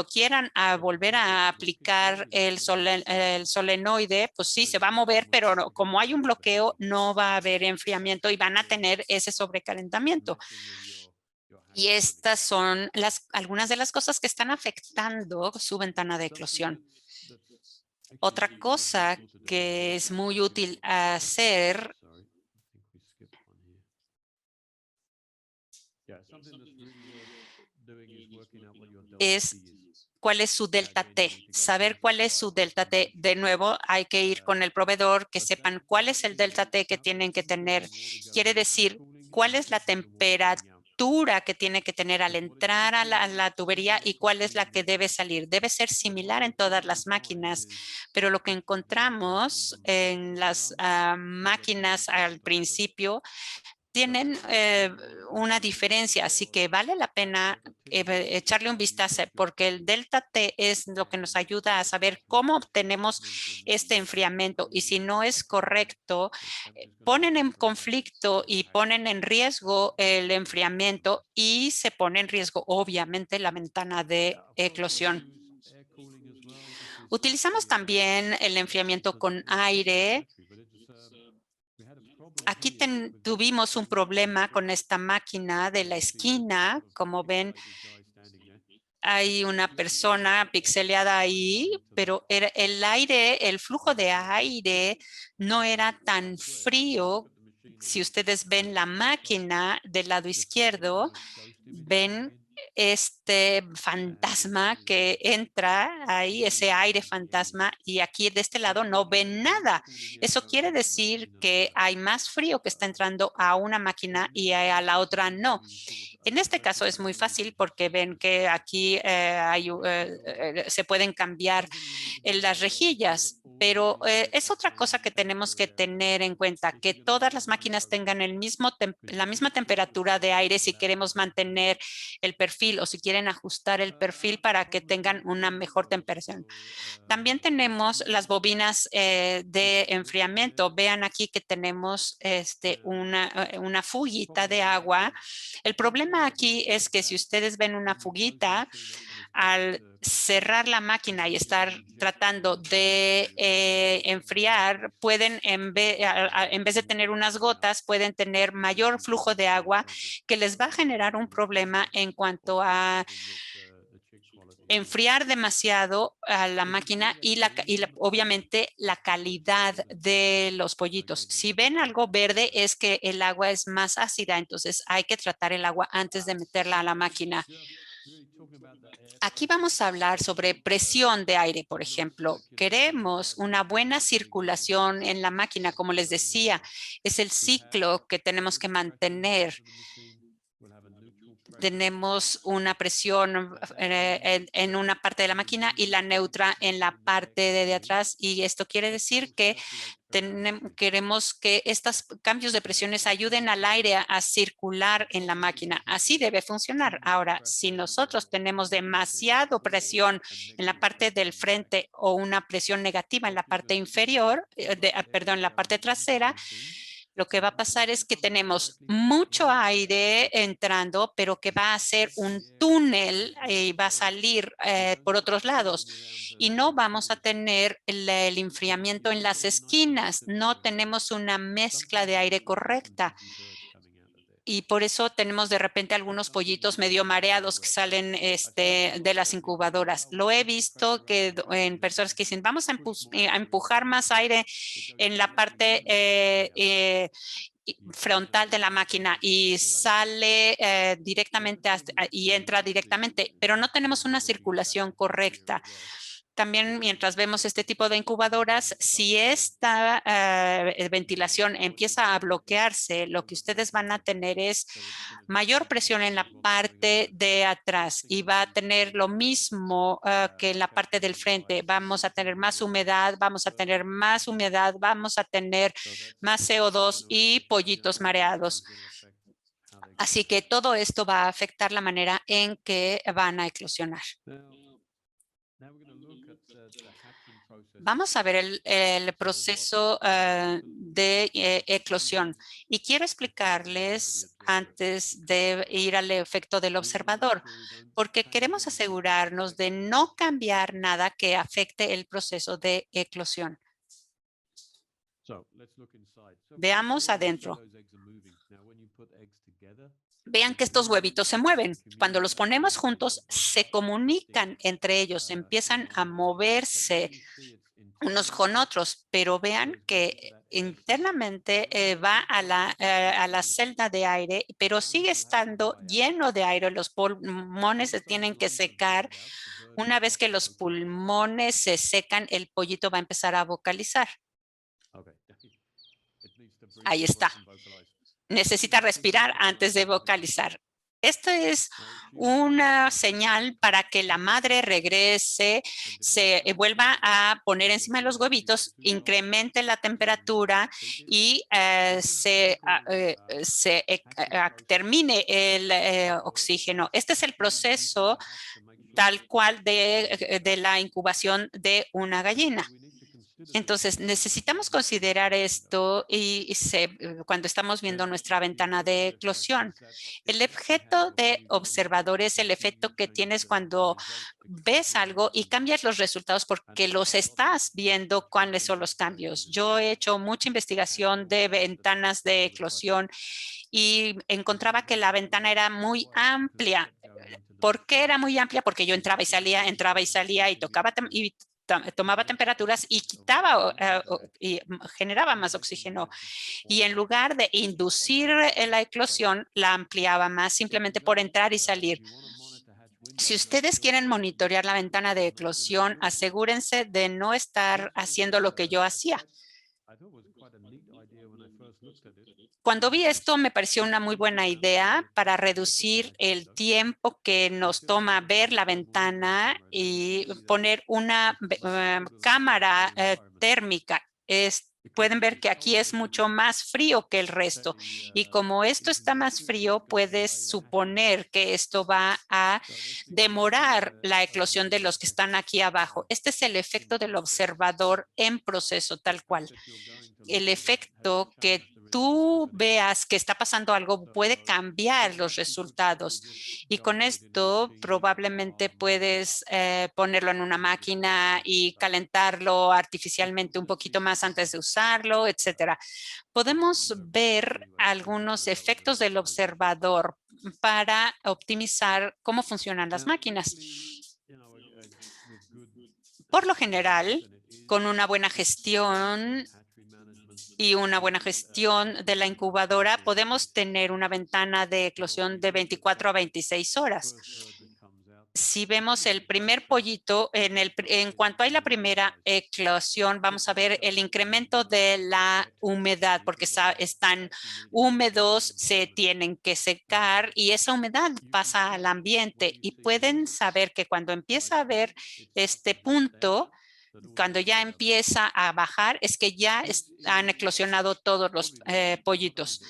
quieran volver a aplicar el solenoide, pues sí, se va a mover, pero como hay un bloqueo, no va a haber enfriamiento y van a tener ese sobrecalentamiento. Y estas son algunas de las cosas que están afectando su ventana de eclosión. Otra cosa que es muy útil hacer es cuál es su delta T, saber cuál es su delta T. De nuevo, hay que ir con el proveedor que sepan cuál es el delta T que tienen que tener. Quiere decir, cuál es la temperatura que tiene que tener al entrar a la tubería y cuál es la que debe salir. Debe ser similar en todas las máquinas, pero lo que encontramos en las máquinas al principio tienen una diferencia, así que vale la pena echarle un vistazo porque el delta T es lo que nos ayuda a saber cómo obtenemos este enfriamiento y si no es correcto, ponen en conflicto y ponen en riesgo el enfriamiento y se pone en riesgo obviamente la ventana de eclosión. Utilizamos también el enfriamiento con aire. Aquí tuvimos un problema con esta máquina de la esquina. Como ven, hay una persona pixeleada ahí, pero el aire, el flujo de aire no era tan frío. Si ustedes ven la máquina del lado izquierdo, ven este fantasma que entra ahí, ese aire fantasma, y aquí de este lado no ven nada. Eso quiere decir que hay más frío que está entrando a una máquina y a la otra no. En este caso es muy fácil porque ven que aquí se pueden cambiar en las rejillas, pero es otra cosa que tenemos que tener en cuenta, que todas las máquinas tengan la misma temperatura de aire si queremos mantener el perfil o si quieren ajustar el perfil para que tengan una mejor temperatura. También tenemos las bobinas de enfriamiento. Vean aquí que tenemos una fuguita de agua. El problema aquí es que si ustedes ven una fuguita, al cerrar la máquina y estar tratando de enfriar, pueden, en vez de tener unas gotas, pueden tener mayor flujo de agua que les va a generar un problema en cuanto a enfriar demasiado a la máquina y obviamente la calidad de los pollitos. Si ven algo verde es que el agua es más ácida, entonces hay que tratar el agua antes de meterla a la máquina. Aquí vamos a hablar sobre presión de aire, por ejemplo. Queremos una buena circulación en la máquina, como les decía, es el ciclo que tenemos que mantener. Tenemos una presión en una parte de la máquina y la neutra en la parte de atrás. Y esto quiere decir que queremos que estos cambios de presiones ayuden al aire a circular en la máquina. Así debe funcionar. Ahora, si nosotros tenemos demasiado presión en la parte del frente o una presión negativa en la parte inferior, perdón, en la parte trasera, lo que va a pasar es que tenemos mucho aire entrando, pero que va a ser un túnel y va a salir por otros lados. Y no vamos a tener el enfriamiento en las esquinas. No tenemos una mezcla de aire correcta. Y por eso tenemos de repente algunos pollitos medio mareados que salen de las incubadoras. Lo he visto que en personas que dicen, vamos a empujar más aire en la parte frontal de la máquina y sale directamente y entra directamente, pero no tenemos una circulación correcta. También mientras vemos este tipo de incubadoras, si esta ventilación empieza a bloquearse, lo que ustedes van a tener es mayor presión en la parte de atrás y va a tener lo mismo que en la parte del frente. Vamos a tener más humedad, vamos a tener más humedad, vamos a tener más CO2 y pollitos mareados. Así que todo esto va a afectar la manera en que van a eclosionar. Vamos a ver el proceso de eclosión y quiero explicarles antes de ir al efecto del observador, porque queremos asegurarnos de no cambiar nada que afecte el proceso de eclosión. Veamos adentro. Vean que estos huevitos se mueven. Cuando los ponemos juntos, se comunican entre ellos, empiezan a moverse unos con otros, pero vean que internamente va a la celda de aire, pero sigue estando lleno de aire. Los pulmones se tienen que secar. Una vez que los pulmones se secan, el pollito va a empezar a vocalizar. Ahí está. Necesita respirar antes de vocalizar. Esto es una señal para que la madre regrese, se vuelva a poner encima de los huevitos, incremente la temperatura y termine el oxígeno. Este es el proceso tal cual de la incubación de una gallina. Entonces, necesitamos considerar esto cuando estamos viendo nuestra ventana de eclosión. El objeto de observador es el efecto que tienes cuando ves algo y cambias los resultados porque los estás viendo cuáles son los cambios. Yo he hecho mucha investigación de ventanas de eclosión y encontraba que la ventana era muy amplia. ¿Por qué era muy amplia? Porque yo entraba y salía y tocaba y tomaba temperaturas y quitaba y generaba más oxígeno. Y en lugar de inducir la eclosión, la ampliaba más simplemente por entrar y salir. Si ustedes quieren monitorear la ventana de eclosión, asegúrense de no estar haciendo lo que yo hacía. Cuando vi esto, me pareció una muy buena idea para reducir el tiempo que nos toma ver la ventana y poner una cámara térmica. Pueden ver que aquí es mucho más frío que el resto. Y como esto está más frío, puedes suponer que esto va a demorar la eclosión de los que están aquí abajo. Este es el efecto del observador en proceso tal cual. El efecto que tú veas que está pasando algo puede cambiar los resultados y con esto probablemente puedes ponerlo en una máquina y calentarlo artificialmente un poquito más antes de usarlo, etcétera. Podemos ver algunos efectos del observador para optimizar cómo funcionan las máquinas. Por lo general, con una buena gestión y una buena gestión de la incubadora, podemos tener una ventana de eclosión de 24 a 26 horas. Si vemos el primer pollito, en cuanto hay la primera eclosión, vamos a ver el incremento de la humedad, porque están húmedos, se tienen que secar y esa humedad pasa al ambiente y pueden saber que cuando empieza a ver este punto, cuando ya empieza a bajar, es que ya han eclosionado todos los pollitos.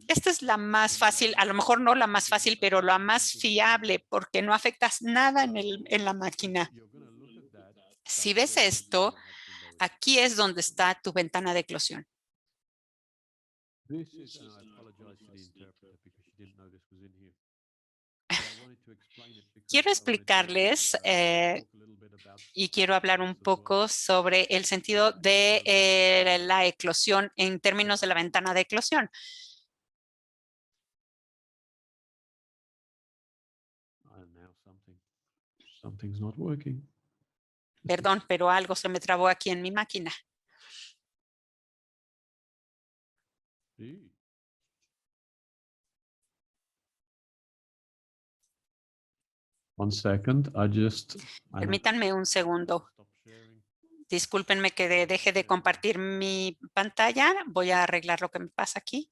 Esta es la más fácil, a lo mejor no la más fácil, pero la más fiable porque no afectas nada en la máquina. Si ves esto, aquí es donde está tu ventana de eclosión. Quiero explicarles y quiero hablar un poco sobre el sentido de la eclosión en términos de la ventana de eclosión. Perdón, pero algo se me trabó aquí en mi máquina. 1 second. Permítanme un segundo. Discúlpenme que deje de compartir mi pantalla. Voy a arreglar lo que me pasa aquí.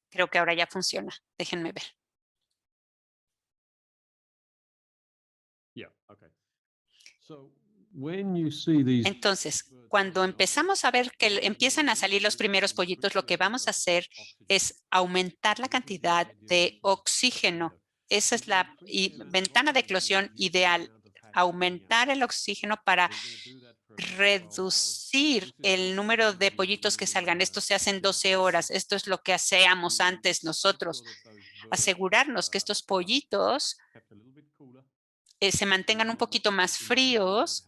Creo que ahora ya funciona. Déjenme ver. Entonces, cuando empezamos a ver que empiezan a salir los primeros pollitos, lo que vamos a hacer es aumentar la cantidad de oxígeno. Esa es la ventana de eclosión ideal, aumentar el oxígeno para reducir el número de pollitos que salgan. Esto se hace en 12 horas. Esto es lo que hacíamos antes nosotros. Asegurarnos que estos pollitos se mantengan un poquito más fríos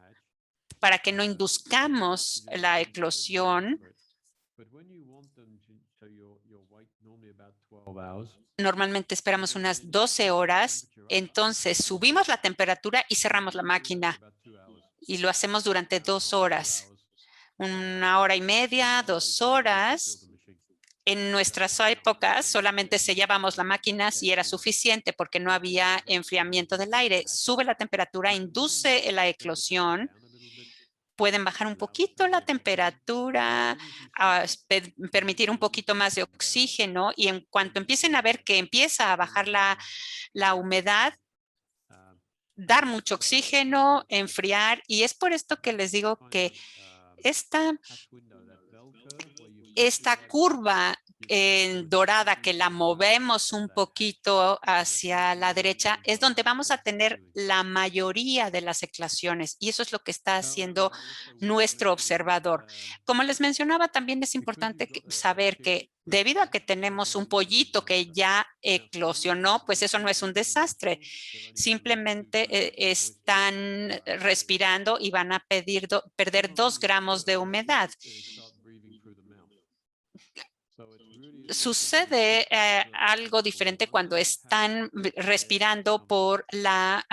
para que no induzcamos la eclosión. Normalmente esperamos unas 12 horas, entonces subimos la temperatura y cerramos la máquina y lo hacemos durante 2 horas, 1 hora y media, 2 horas. En nuestras épocas solamente sellábamos la máquina si era suficiente porque no había enfriamiento del aire. Sube la temperatura, induce la eclosión. Pueden bajar un poquito la temperatura, permitir un poquito más de oxígeno y en cuanto empiecen a ver que empieza a bajar la humedad, dar mucho oxígeno, enfriar. Y es por esto que les digo que esta curva dorada que la movemos un poquito hacia la derecha es donde vamos a tener la mayoría de las eclosiones y eso es lo que está haciendo nuestro observador. Como les mencionaba, también es importante saber que debido a que tenemos un pollito que ya eclosionó, pues eso no es un desastre. Simplemente están respirando y van a perder 2 gramos de humedad. Sucede algo diferente cuando están respirando por la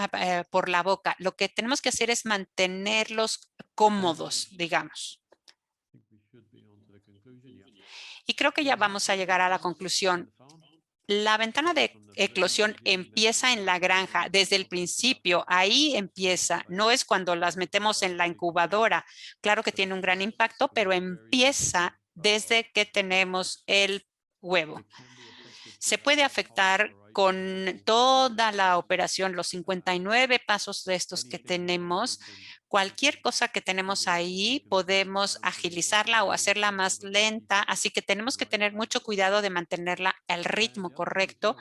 boca. Lo que tenemos que hacer es mantenerlos cómodos, digamos. Y creo que ya vamos a llegar a la conclusión. La ventana de eclosión empieza en la granja desde el principio. Ahí empieza. No es cuando las metemos en la incubadora. Claro que tiene un gran impacto, pero empieza desde que tenemos el huevo. Se puede afectar con toda la operación, los 59 pasos de estos que tenemos. Cualquier cosa que tenemos ahí podemos agilizarla o hacerla más lenta, así que tenemos que tener mucho cuidado de mantenerla al ritmo correcto.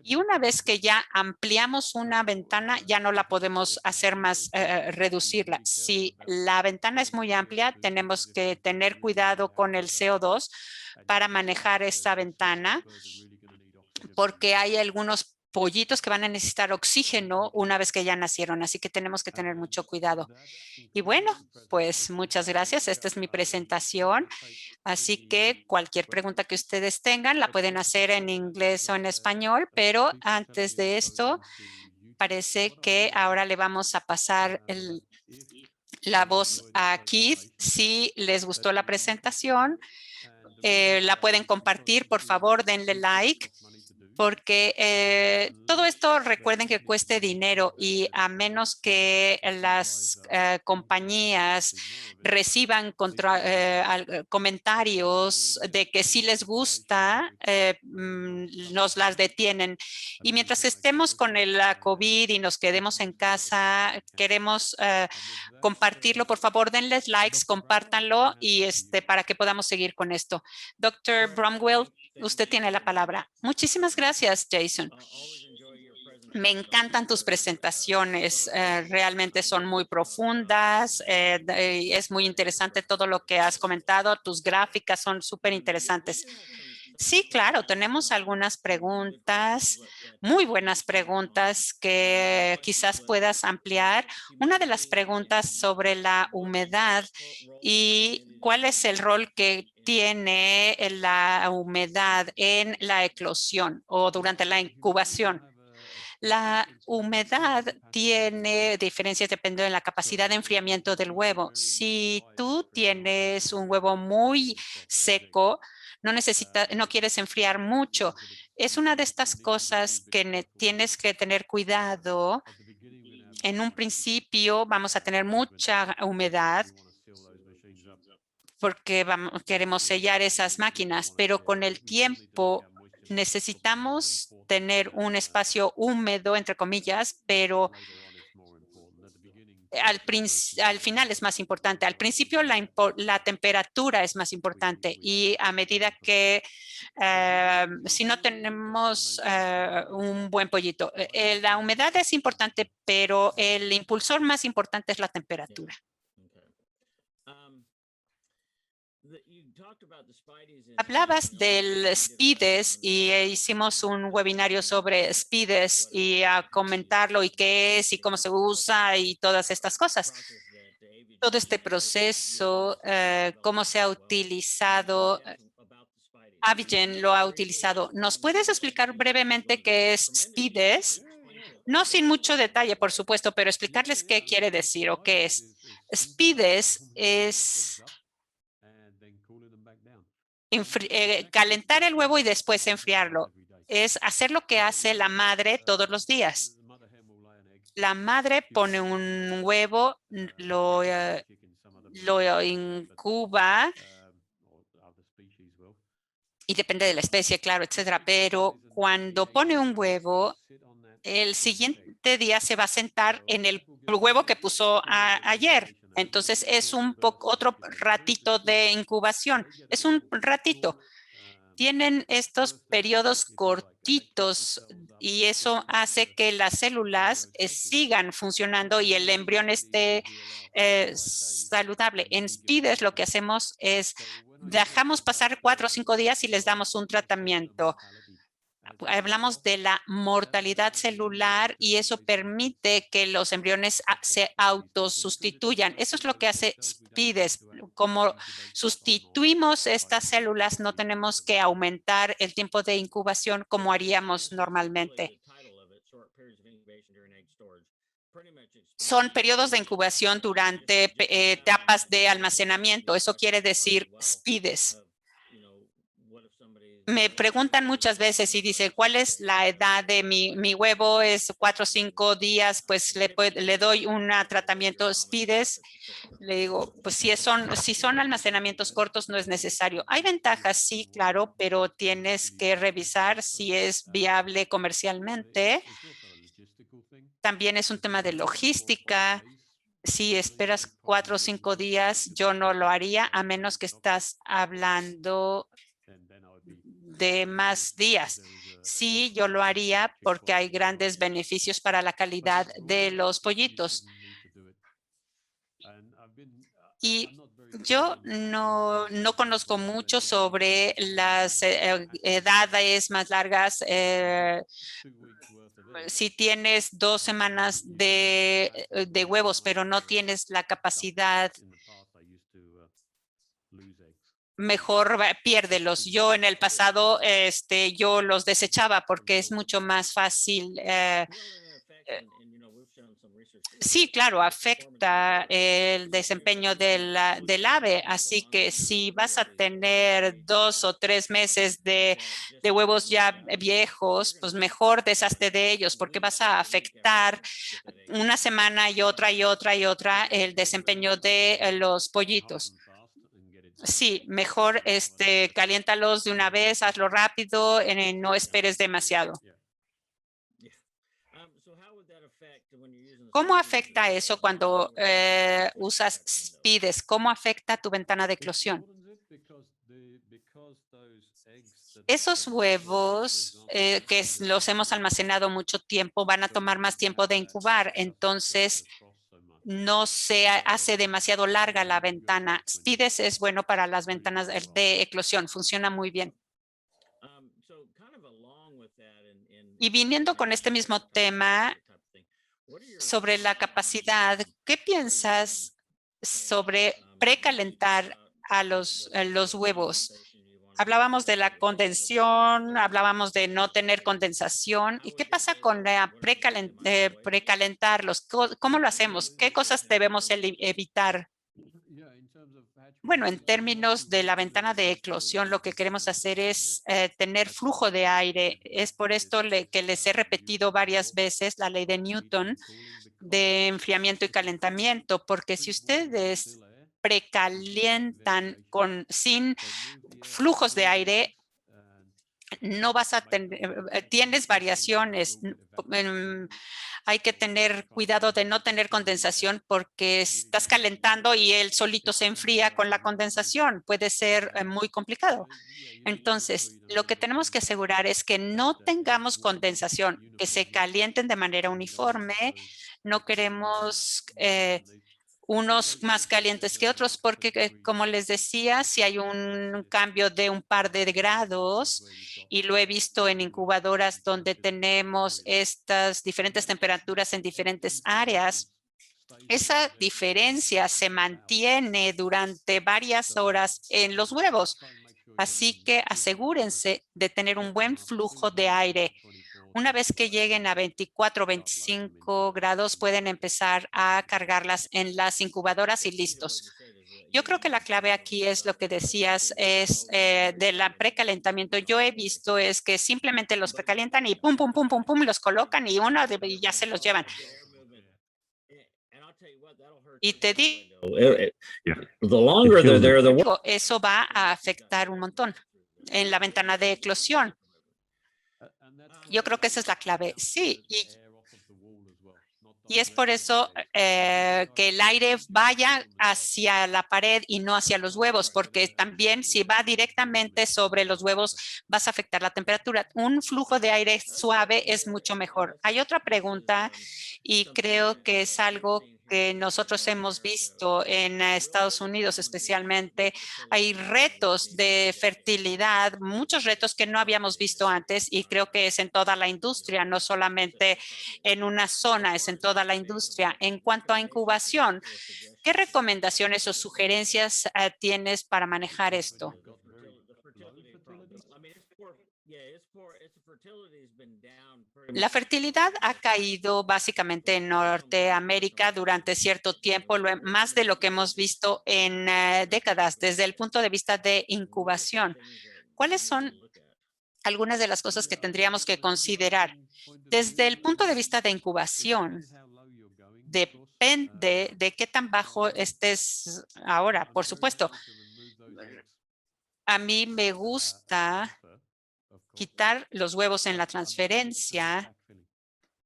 Y una vez que ya ampliamos una ventana, ya no la podemos hacer más, reducirla. Si la ventana es muy amplia, tenemos que tener cuidado con el CO2 para manejar esta ventana, porque hay algunos pollitos que van a necesitar oxígeno una vez que ya nacieron, así que tenemos que tener mucho cuidado. Y bueno, pues muchas gracias. Esta es mi presentación. Así que cualquier pregunta que ustedes tengan la pueden hacer en inglés o en español, pero antes de esto, parece que ahora le vamos a pasar la voz a Keith. Si les gustó la presentación, la pueden compartir, por favor, denle like. Porque todo esto recuerden que cueste dinero y a menos que las compañías reciban comentarios de que sí les gusta, nos las detienen. Y mientras estemos con la COVID y nos quedemos en casa, queremos compartirlo. Por favor, denles likes, compártanlo y para que podamos seguir con esto. Dr. Bromwell, usted tiene la palabra. Muchísimas gracias, Jason. Me encantan tus presentaciones, realmente son muy profundas, es muy interesante todo lo que has comentado, tus gráficas son súper interesantes. Sí, claro, tenemos algunas preguntas, muy buenas preguntas que quizás puedas ampliar. Una de las preguntas sobre la humedad y cuál es el rol que tiene la humedad en la eclosión o durante la incubación. La humedad tiene diferencias dependiendo de la capacidad de enfriamiento del huevo. Si tú tienes un huevo muy seco, no quieres enfriar mucho. Es una de estas cosas que tienes que tener cuidado. En un principio vamos a tener mucha humedad porque queremos sellar esas máquinas, pero con el tiempo necesitamos tener un espacio húmedo, entre comillas, pero al final es más importante. Al principio la temperatura es más importante y a medida que si no tenemos un buen pollito, la humedad es importante, pero el impulsor más importante es la temperatura. Hablabas del Spides y hicimos un webinario sobre Spides y a comentarlo y qué es y cómo se usa y todas estas cosas. Todo este proceso, cómo se ha utilizado, Avigen lo ha utilizado. ¿Nos puedes explicar brevemente qué es Spides? No sin mucho detalle, por supuesto, pero explicarles qué quiere decir o qué es. Spides es calentar el huevo y después enfriarlo. Es hacer lo que hace la madre todos los días. La madre pone un huevo, lo incuba y depende de la especie, claro, etcétera. Pero cuando pone un huevo, el siguiente día se va a sentar en el huevo que puso ayer. Entonces es un poco otro ratito de incubación. Es un ratito. Tienen estos periodos cortitos y eso hace que las células sigan funcionando y el embrión esté saludable. En SPIDES lo que hacemos es dejamos pasar 4 o 5 días y les damos un tratamiento. Hablamos de la mortalidad celular y eso permite que los embriones se autosustituyan. Eso es lo que hace SPIDES. Como sustituimos estas células, no tenemos que aumentar el tiempo de incubación como haríamos normalmente. Son periodos de incubación durante etapas de almacenamiento. Eso quiere decir SPIDES. Me preguntan muchas veces y dice, ¿cuál es la edad de mi huevo? Es 4 o 5 días, pues le doy un tratamiento SPIDES. Le digo, pues si son almacenamientos cortos no es necesario. Hay ventajas, sí, claro, pero tienes que revisar si es viable comercialmente. También es un tema de logística. Si esperas 4 o 5 días, yo no lo haría a menos que estás hablando de más días. Sí, yo lo haría porque hay grandes beneficios para la calidad de los pollitos. Y yo no conozco mucho sobre las edades más largas. Si tienes 2 semanas de huevos, pero no tienes la capacidad, mejor piérdelos. Yo en el pasado, yo los desechaba porque es mucho más fácil. Sí, claro, afecta el desempeño del ave. Así que si vas a tener 2 o 3 meses de huevos ya viejos, pues mejor deshazte de ellos porque vas a afectar una semana y otra y otra y otra el desempeño de los pollitos. Sí, mejor caliéntalos de una vez, hazlo rápido, no esperes demasiado. ¿Cómo afecta eso cuando usas SPIDES? ¿Cómo afecta tu ventana de eclosión? Esos huevos que los hemos almacenado mucho tiempo van a tomar más tiempo de incubar, entonces no se hace demasiado larga la ventana. SPIDES es bueno para las ventanas de eclosión, funciona muy bien. Y viniendo con este mismo tema sobre la capacidad, ¿qué piensas sobre precalentar a los huevos? Hablábamos de la condensación, hablábamos de no tener condensación. ¿Y qué pasa con la precalentarlos? ¿Cómo lo hacemos? ¿Qué cosas debemos evitar? Bueno, en términos de la ventana de eclosión, lo que queremos hacer es tener flujo de aire. Es por esto que les he repetido varias veces la ley de Newton de enfriamiento y calentamiento, porque si ustedes precalientan sin flujos de aire, no vas a tener, tienes variaciones. Hay que tener cuidado de no tener condensación porque estás calentando y él solito se enfría con la condensación. Puede ser muy complicado. Entonces, lo que tenemos que asegurar es que no tengamos condensación, que se calienten de manera uniforme. No queremos unos más calientes que otros, porque como les decía, si hay un cambio de un par de grados, y lo he visto en incubadoras donde tenemos estas diferentes temperaturas en diferentes áreas, esa diferencia se mantiene durante varias horas en los huevos. Así que asegúrense de tener un buen flujo de aire. Una vez que lleguen a 24 o 25 grados, pueden empezar a cargarlas en las incubadoras y listos. Yo creo que la clave aquí es lo que decías, es del precalentamiento. Yo he visto es que simplemente los precalientan y pum, pum, pum, pum, pum, los colocan y y ya se los llevan. Y te The longer they're there, the digo, eso va a afectar un montón en la ventana de eclosión. Yo creo que esa es la clave. Sí, y es por eso que el aire vaya hacia la pared y no hacia los huevos, porque también si va directamente sobre los huevos vas a afectar la temperatura. Un flujo de aire suave es mucho mejor. Hay otra pregunta y creo que es algo que nosotros hemos visto en Estados Unidos especialmente. Hay retos de fertilidad, muchos retos que no habíamos visto antes y creo que es en toda la industria, no solamente en una zona, es en toda la industria. En cuanto a incubación, ¿qué recomendaciones o sugerencias tienes para manejar esto? La fertilidad ha caído básicamente en Norteamérica durante cierto tiempo, más de lo que hemos visto en décadas desde el punto de vista de incubación. ¿Cuáles son algunas de las cosas que tendríamos que considerar? Desde el punto de vista de incubación, depende de qué tan bajo estés ahora. Por supuesto, a mí me gusta quitar los huevos en la transferencia,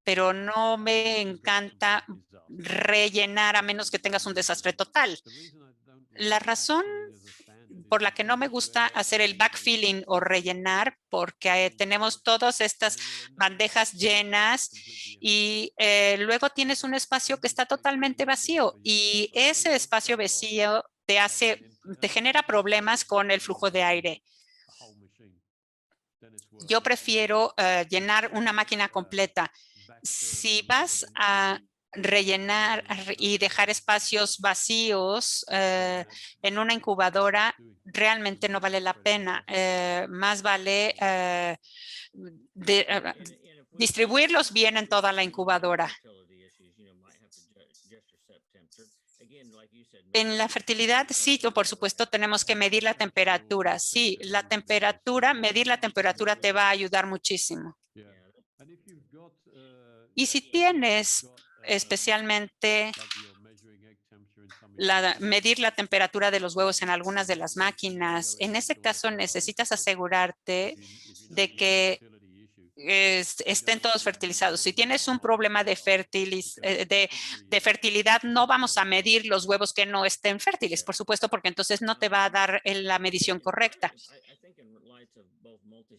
pero no me encanta rellenar a menos que tengas un desastre total. La razón por la que no me gusta hacer el backfilling o rellenar, porque tenemos todas estas bandejas llenas y luego tienes un espacio que está totalmente vacío y ese espacio vacío te genera problemas con el flujo de aire. Yo prefiero llenar una máquina completa. Si vas a rellenar y dejar espacios vacíos en una incubadora, realmente no vale la pena. Más vale distribuirlos bien en toda la incubadora. En la fertilidad, sí, por supuesto, tenemos que medir la temperatura. Sí, la temperatura, medir la temperatura te va a ayudar muchísimo. Y si tienes especialmente medir la temperatura de los huevos en algunas de las máquinas, en ese caso necesitas asegurarte de que estén todos fertilizados. Si tienes un problema de fertilidad, no vamos a medir los huevos que no estén fértiles, por supuesto, porque entonces no te va a dar la medición correcta.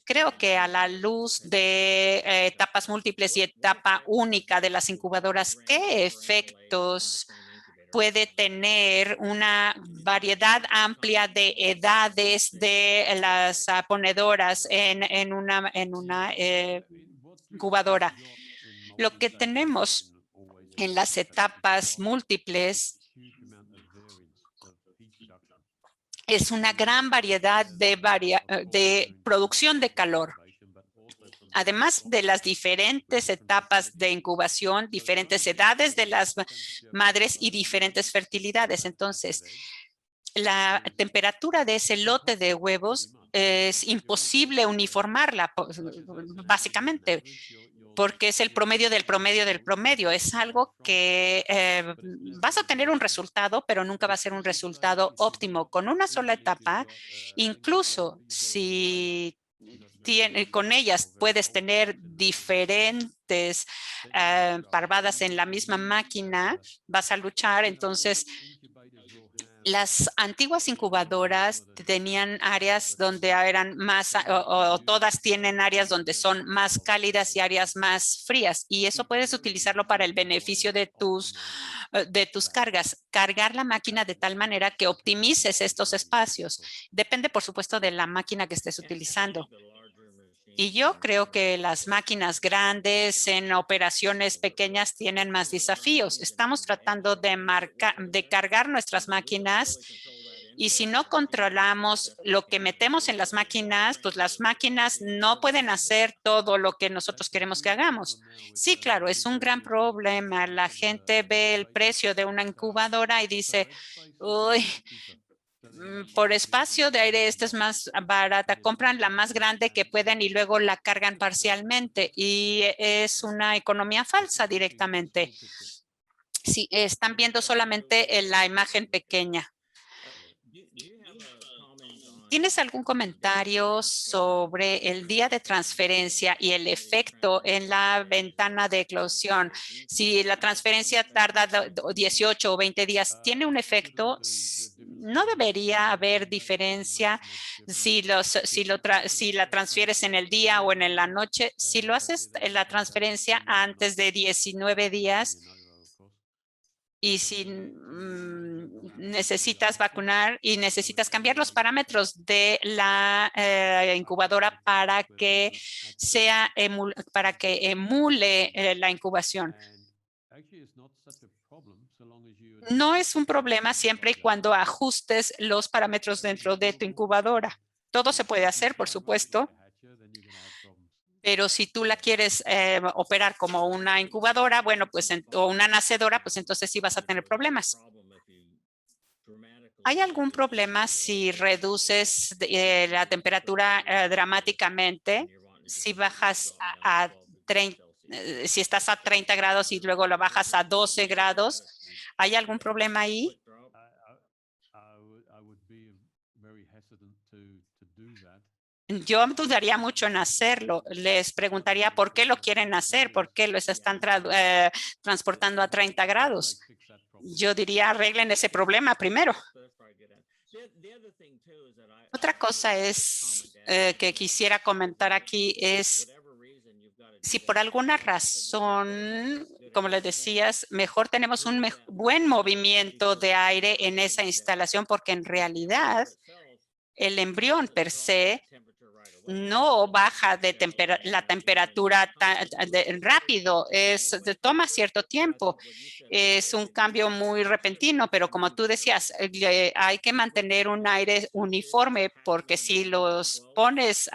Creo que a la luz de etapas múltiples y etapa única de las incubadoras, ¿qué efectos puede tener una variedad amplia de edades de las ponedoras en una incubadora. Lo que tenemos en las etapas múltiples es una gran variedad de producción de calor. Además de las diferentes etapas de incubación, diferentes edades de las madres y diferentes fertilidades. Entonces, la temperatura de ese lote de huevos es imposible uniformarla, básicamente, porque es el promedio del promedio del promedio. Es algo que vas a tener un resultado, pero nunca va a ser un resultado óptimo. Con una sola etapa, incluso si con ellas puedes tener diferentes parvadas en la misma máquina, vas a luchar. Entonces, las antiguas incubadoras tenían áreas donde eran más, o todas tienen áreas donde son más cálidas y áreas más frías. Y eso puedes utilizarlo para el beneficio de tus cargas. Cargar la máquina de tal manera que optimices estos espacios. Depende, por supuesto, de la máquina que estés utilizando. Y yo creo que las máquinas grandes en operaciones pequeñas tienen más desafíos. Estamos tratando de cargar nuestras máquinas y si no controlamos lo que metemos en las máquinas, pues las máquinas no pueden hacer todo lo que nosotros queremos que hagamos. Sí, claro, es un gran problema. La gente ve el precio de una incubadora y dice, uy, por espacio de aire, esta es más barata, compran la más grande que pueden y luego la cargan parcialmente y es una economía falsa directamente. Sí, están viendo solamente la imagen pequeña. ¿Tienes algún comentario sobre el día de transferencia y el efecto en la ventana de eclosión? Si la transferencia tarda 18 o 20 días, ¿tiene un efecto? No debería haber diferencia si la transfieres en el día o en la noche. Si lo haces en la transferencia antes de 19 días, y si necesitas vacunar y necesitas cambiar los parámetros de la incubadora para que emule la incubación. No es un problema siempre y cuando ajustes los parámetros dentro de tu incubadora. Todo se puede hacer, por supuesto. Pero si tú la quieres operar como una incubadora, bueno, pues o una nacedora, pues entonces sí vas a tener problemas. ¿Hay algún problema si reduces la temperatura dramáticamente? Si bajas a 30, si estás a 30 grados y luego lo bajas a 12 grados, ¿hay algún problema ahí? Yo dudaría mucho en hacerlo. Les preguntaría por qué lo quieren hacer, por qué los están transportando a 30 grados. Yo diría arreglen ese problema primero. Otra cosa es que quisiera comentar aquí es si por alguna razón, como les decías, mejor tenemos un buen movimiento de aire en esa instalación porque en realidad el embrión per se no baja de la temperatura rápido, toma cierto tiempo. Es un cambio muy repentino, pero como tú decías, hay que mantener un aire uniforme porque si los pones,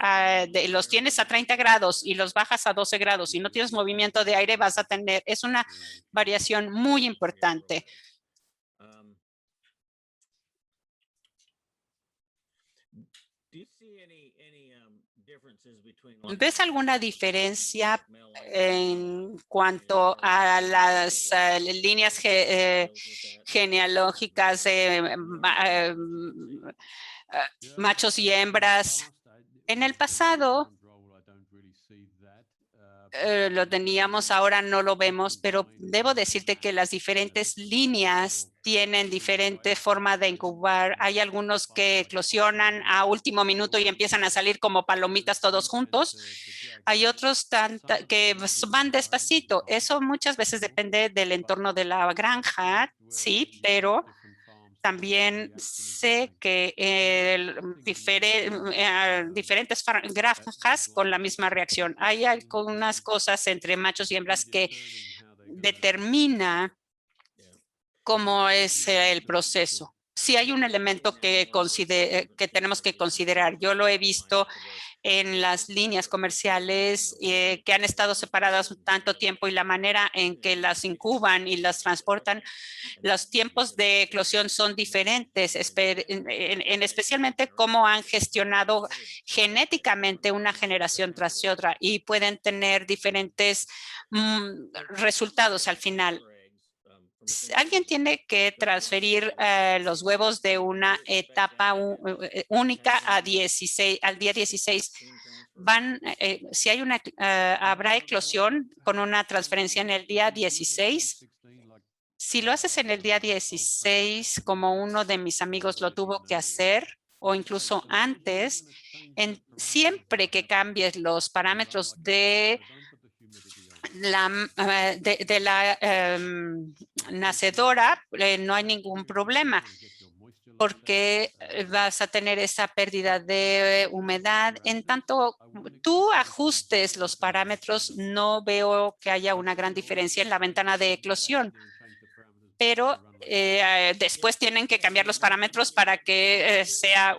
los tienes a 30 grados y los bajas a 12 grados y no tienes movimiento de aire, vas a tener, es una variación muy importante. ¿Ves alguna diferencia en cuanto a las líneas genealógicas de machos y hembras? En el pasado lo teníamos, ahora no lo vemos, pero debo decirte que las diferentes líneas tienen diferente forma de incubar. Hay algunos que eclosionan a último minuto y empiezan a salir como palomitas todos juntos. Hay otros que van despacito. Eso muchas veces depende del entorno de la granja, sí, pero también sé que diferentes granjas con la misma reacción. Hay algunas cosas entre machos y hembras que determina cómo es el proceso. Sí hay un elemento que tenemos que considerar. Yo lo he visto en las líneas comerciales que han estado separadas tanto tiempo y la manera en que las incuban y las transportan, los tiempos de eclosión son diferentes, especialmente cómo han gestionado genéticamente una generación tras otra y pueden tener diferentes resultados al final. Alguien tiene que transferir los huevos de una etapa única a 16, al día 16. Si hay habrá eclosión con una transferencia en el día 16. Si lo haces en el día 16, como uno de mis amigos lo tuvo que hacer, o incluso antes, siempre que cambies los parámetros de la nacedora, no hay ningún problema porque vas a tener esa pérdida de humedad. En tanto tú ajustes los parámetros, no veo que haya una gran diferencia en la ventana de eclosión, pero después tienen que cambiar los parámetros para que sea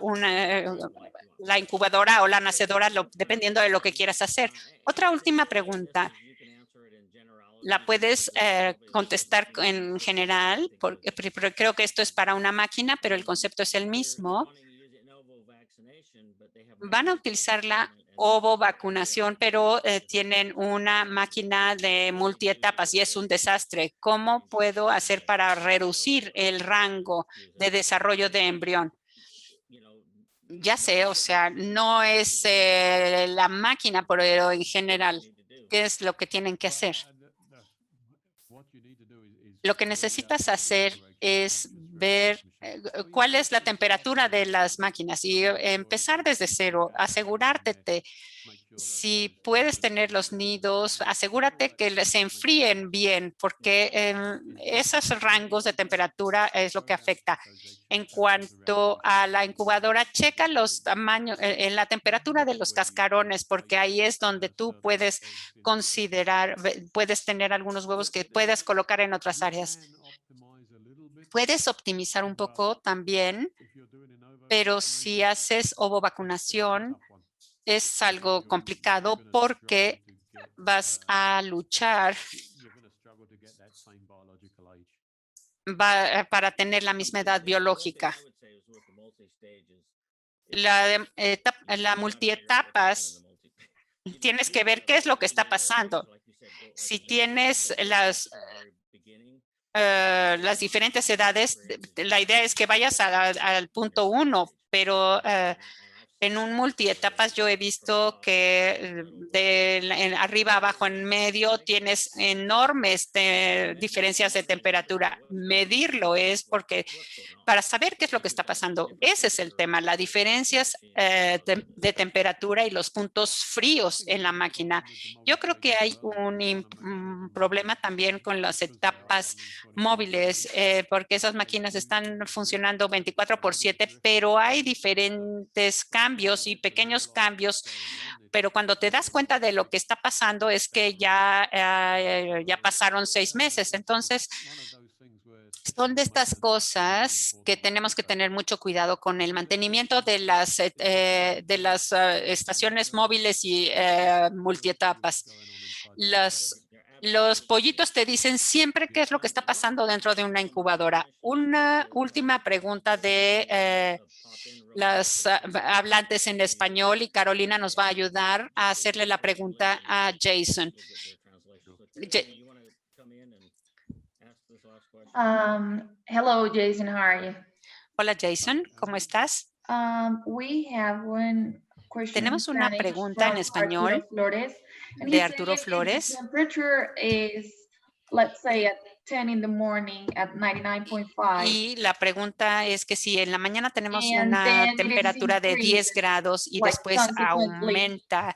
la incubadora o la nacedora, dependiendo de lo que quieras hacer. Otra última pregunta. La puedes contestar en general, porque creo que esto es para una máquina, pero el concepto es el mismo. Van a utilizar la ovovacunación, pero tienen una máquina de multietapas y es un desastre. ¿Cómo puedo hacer para reducir el rango de desarrollo de embrión? Ya sé, o sea, no es la máquina, pero en general, ¿qué es lo que tienen que hacer? Lo que necesitas hacer es ver cuál es la temperatura de las máquinas y empezar desde cero, asegurarte. Si puedes tener los nidos, asegúrate que se enfríen bien, porque esos rangos de temperatura es lo que afecta. En cuanto a la incubadora, checa los tamaños, en la temperatura de los cascarones, porque ahí es donde tú puedes considerar, puedes tener algunos huevos que puedes colocar en otras áreas. Puedes optimizar un poco también, pero si haces ovovacunación, es algo complicado porque vas a luchar para tener la misma edad biológica. La multietapas, tienes que ver qué es lo que está pasando. Si tienes las diferentes edades, la idea es que vayas al punto 1, pero en un multietapas yo he visto que en arriba, abajo, en medio tienes enormes diferencias de temperatura. Medirlo es porque para saber qué es lo que está pasando, ese es el tema, las diferencias de temperatura y los puntos fríos en la máquina. Yo creo que hay un problema también con las etapas móviles, porque esas máquinas están funcionando 24/7, pero hay diferentes cambios y pequeños cambios, pero cuando te das cuenta de lo que está pasando es que ya pasaron 6 meses. Entonces, son de estas cosas que tenemos que tener mucho cuidado con el mantenimiento de las estaciones móviles y multietapas. Los pollitos te dicen siempre qué es lo que está pasando dentro de una incubadora. Una última pregunta de las hablantes en español y Carolina nos va a ayudar a hacerle la pregunta a Jason. Hello, Jason. How are you? Hola, Jason. ¿Cómo estás? We have one question Tenemos una in pregunta en from español Arturo Flores, and de he's Arturo saying if Flores. the temperature is, let's say, at 10 in the morning at 99.5. Y la pregunta es que si en la mañana tenemos And una then it is temperatura de 10 increased, grados y like después consequently, aumenta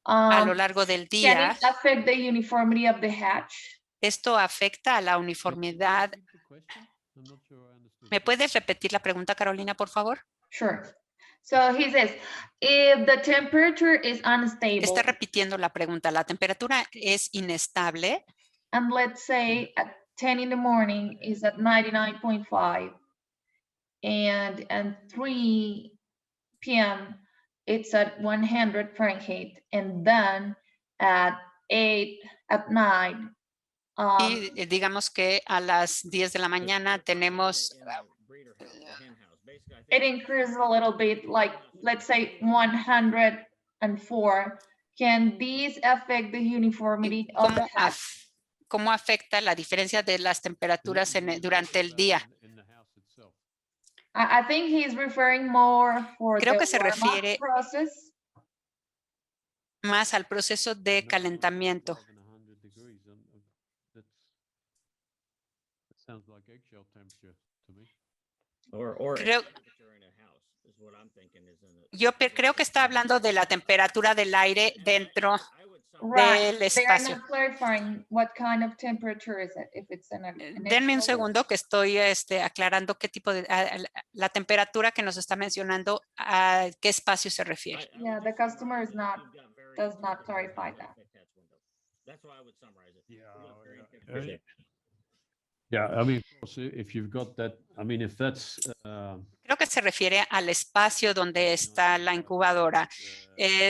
a lo largo del can día, it affect the uniformity of the hatch? esto afecta a la uniformidad. ¿Me puedes repetir la pregunta, Carolina, por favor? Sure. So he says, if the temperature is unstable, Está repitiendo la pregunta. La temperatura es inestable and let's say at 10 in the morning is at 99.5, and 3 p.m. it's at 100 Fahrenheit, and then at 8 at night. y digamos que a las 10 de la mañana tenemos It increases a little bit, like let's say 104. Can these affect the uniformity of the hatch? cómo afecta la diferencia de las temperaturas durante el día. I think he's referring more for Creo the que se warm-up refiere process. más al proceso de calentamiento. Sounds like eggshell temperature to me. Or Creo- temperature in a house is what I'm thinking, isn't it? Yo creo que está hablando de la temperatura del aire dentro I would Right, del they are espacio. not clarifying what kind of temperature is it, if it's an Denme un actual- segundo que estoy aclarando qué tipo de la temperatura que nos está mencionando, a qué espacio se refiere. Yeah, the customer is not, does not clarify that. That's why I would summarize it. Yeah, yeah, I mean, of course, if you've got that, I mean, if that's Creo que se refiere al espacio donde está la incubadora.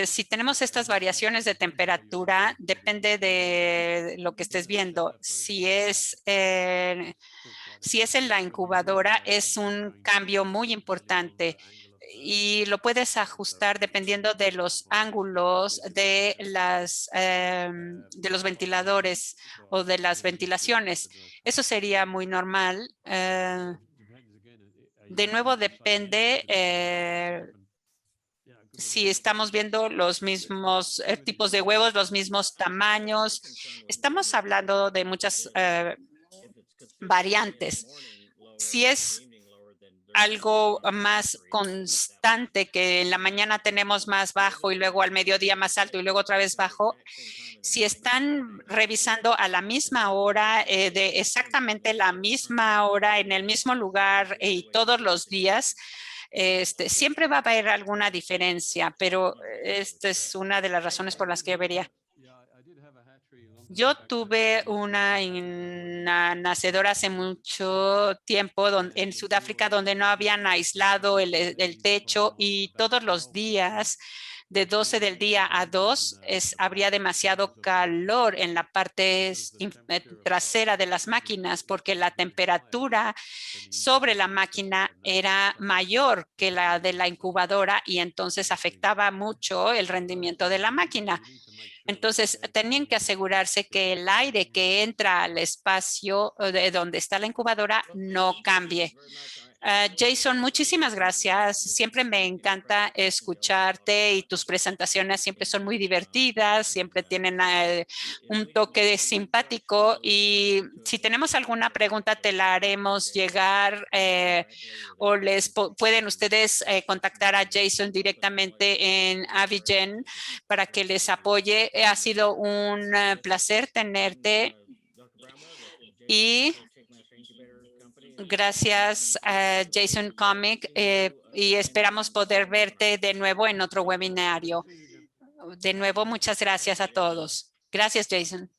Si tenemos estas variaciones de temperatura, depende de lo que estés viendo. Si es en la incubadora, es un cambio muy importante y lo puedes ajustar dependiendo de los ángulos de los ventiladores o de las ventilaciones. Eso sería muy normal. De nuevo, depende si estamos viendo los mismos tipos de huevos, los mismos tamaños. Estamos hablando de muchas variantes. Si es algo más constante, que en la mañana tenemos más bajo y luego al mediodía más alto y luego otra vez bajo, si están revisando a la misma hora, de exactamente la misma hora, en el mismo lugar y todos los días, siempre va a haber alguna diferencia, pero esta es una de las razones por las que yo vería. Yo tuve una nacedora hace mucho tiempo en Sudáfrica donde no habían aislado el techo y todos los días de 12 del día a 2 habría demasiado calor en la parte trasera de las máquinas porque la temperatura sobre la máquina era mayor que la de la incubadora y entonces afectaba mucho el rendimiento de la máquina. Entonces, tenían que asegurarse que el aire que entra al espacio de donde está la incubadora no cambie. Jason, muchísimas gracias. Siempre me encanta escucharte y tus presentaciones siempre son muy divertidas, siempre tienen un toque simpático y si tenemos alguna pregunta te la haremos llegar o pueden ustedes contactar a Jason directamente en Avigen para que les apoye. Ha sido un placer tenerte y gracias a Jason Comic y esperamos poder verte de nuevo en otro webinario. De nuevo, muchas gracias a todos. Gracias, Jason.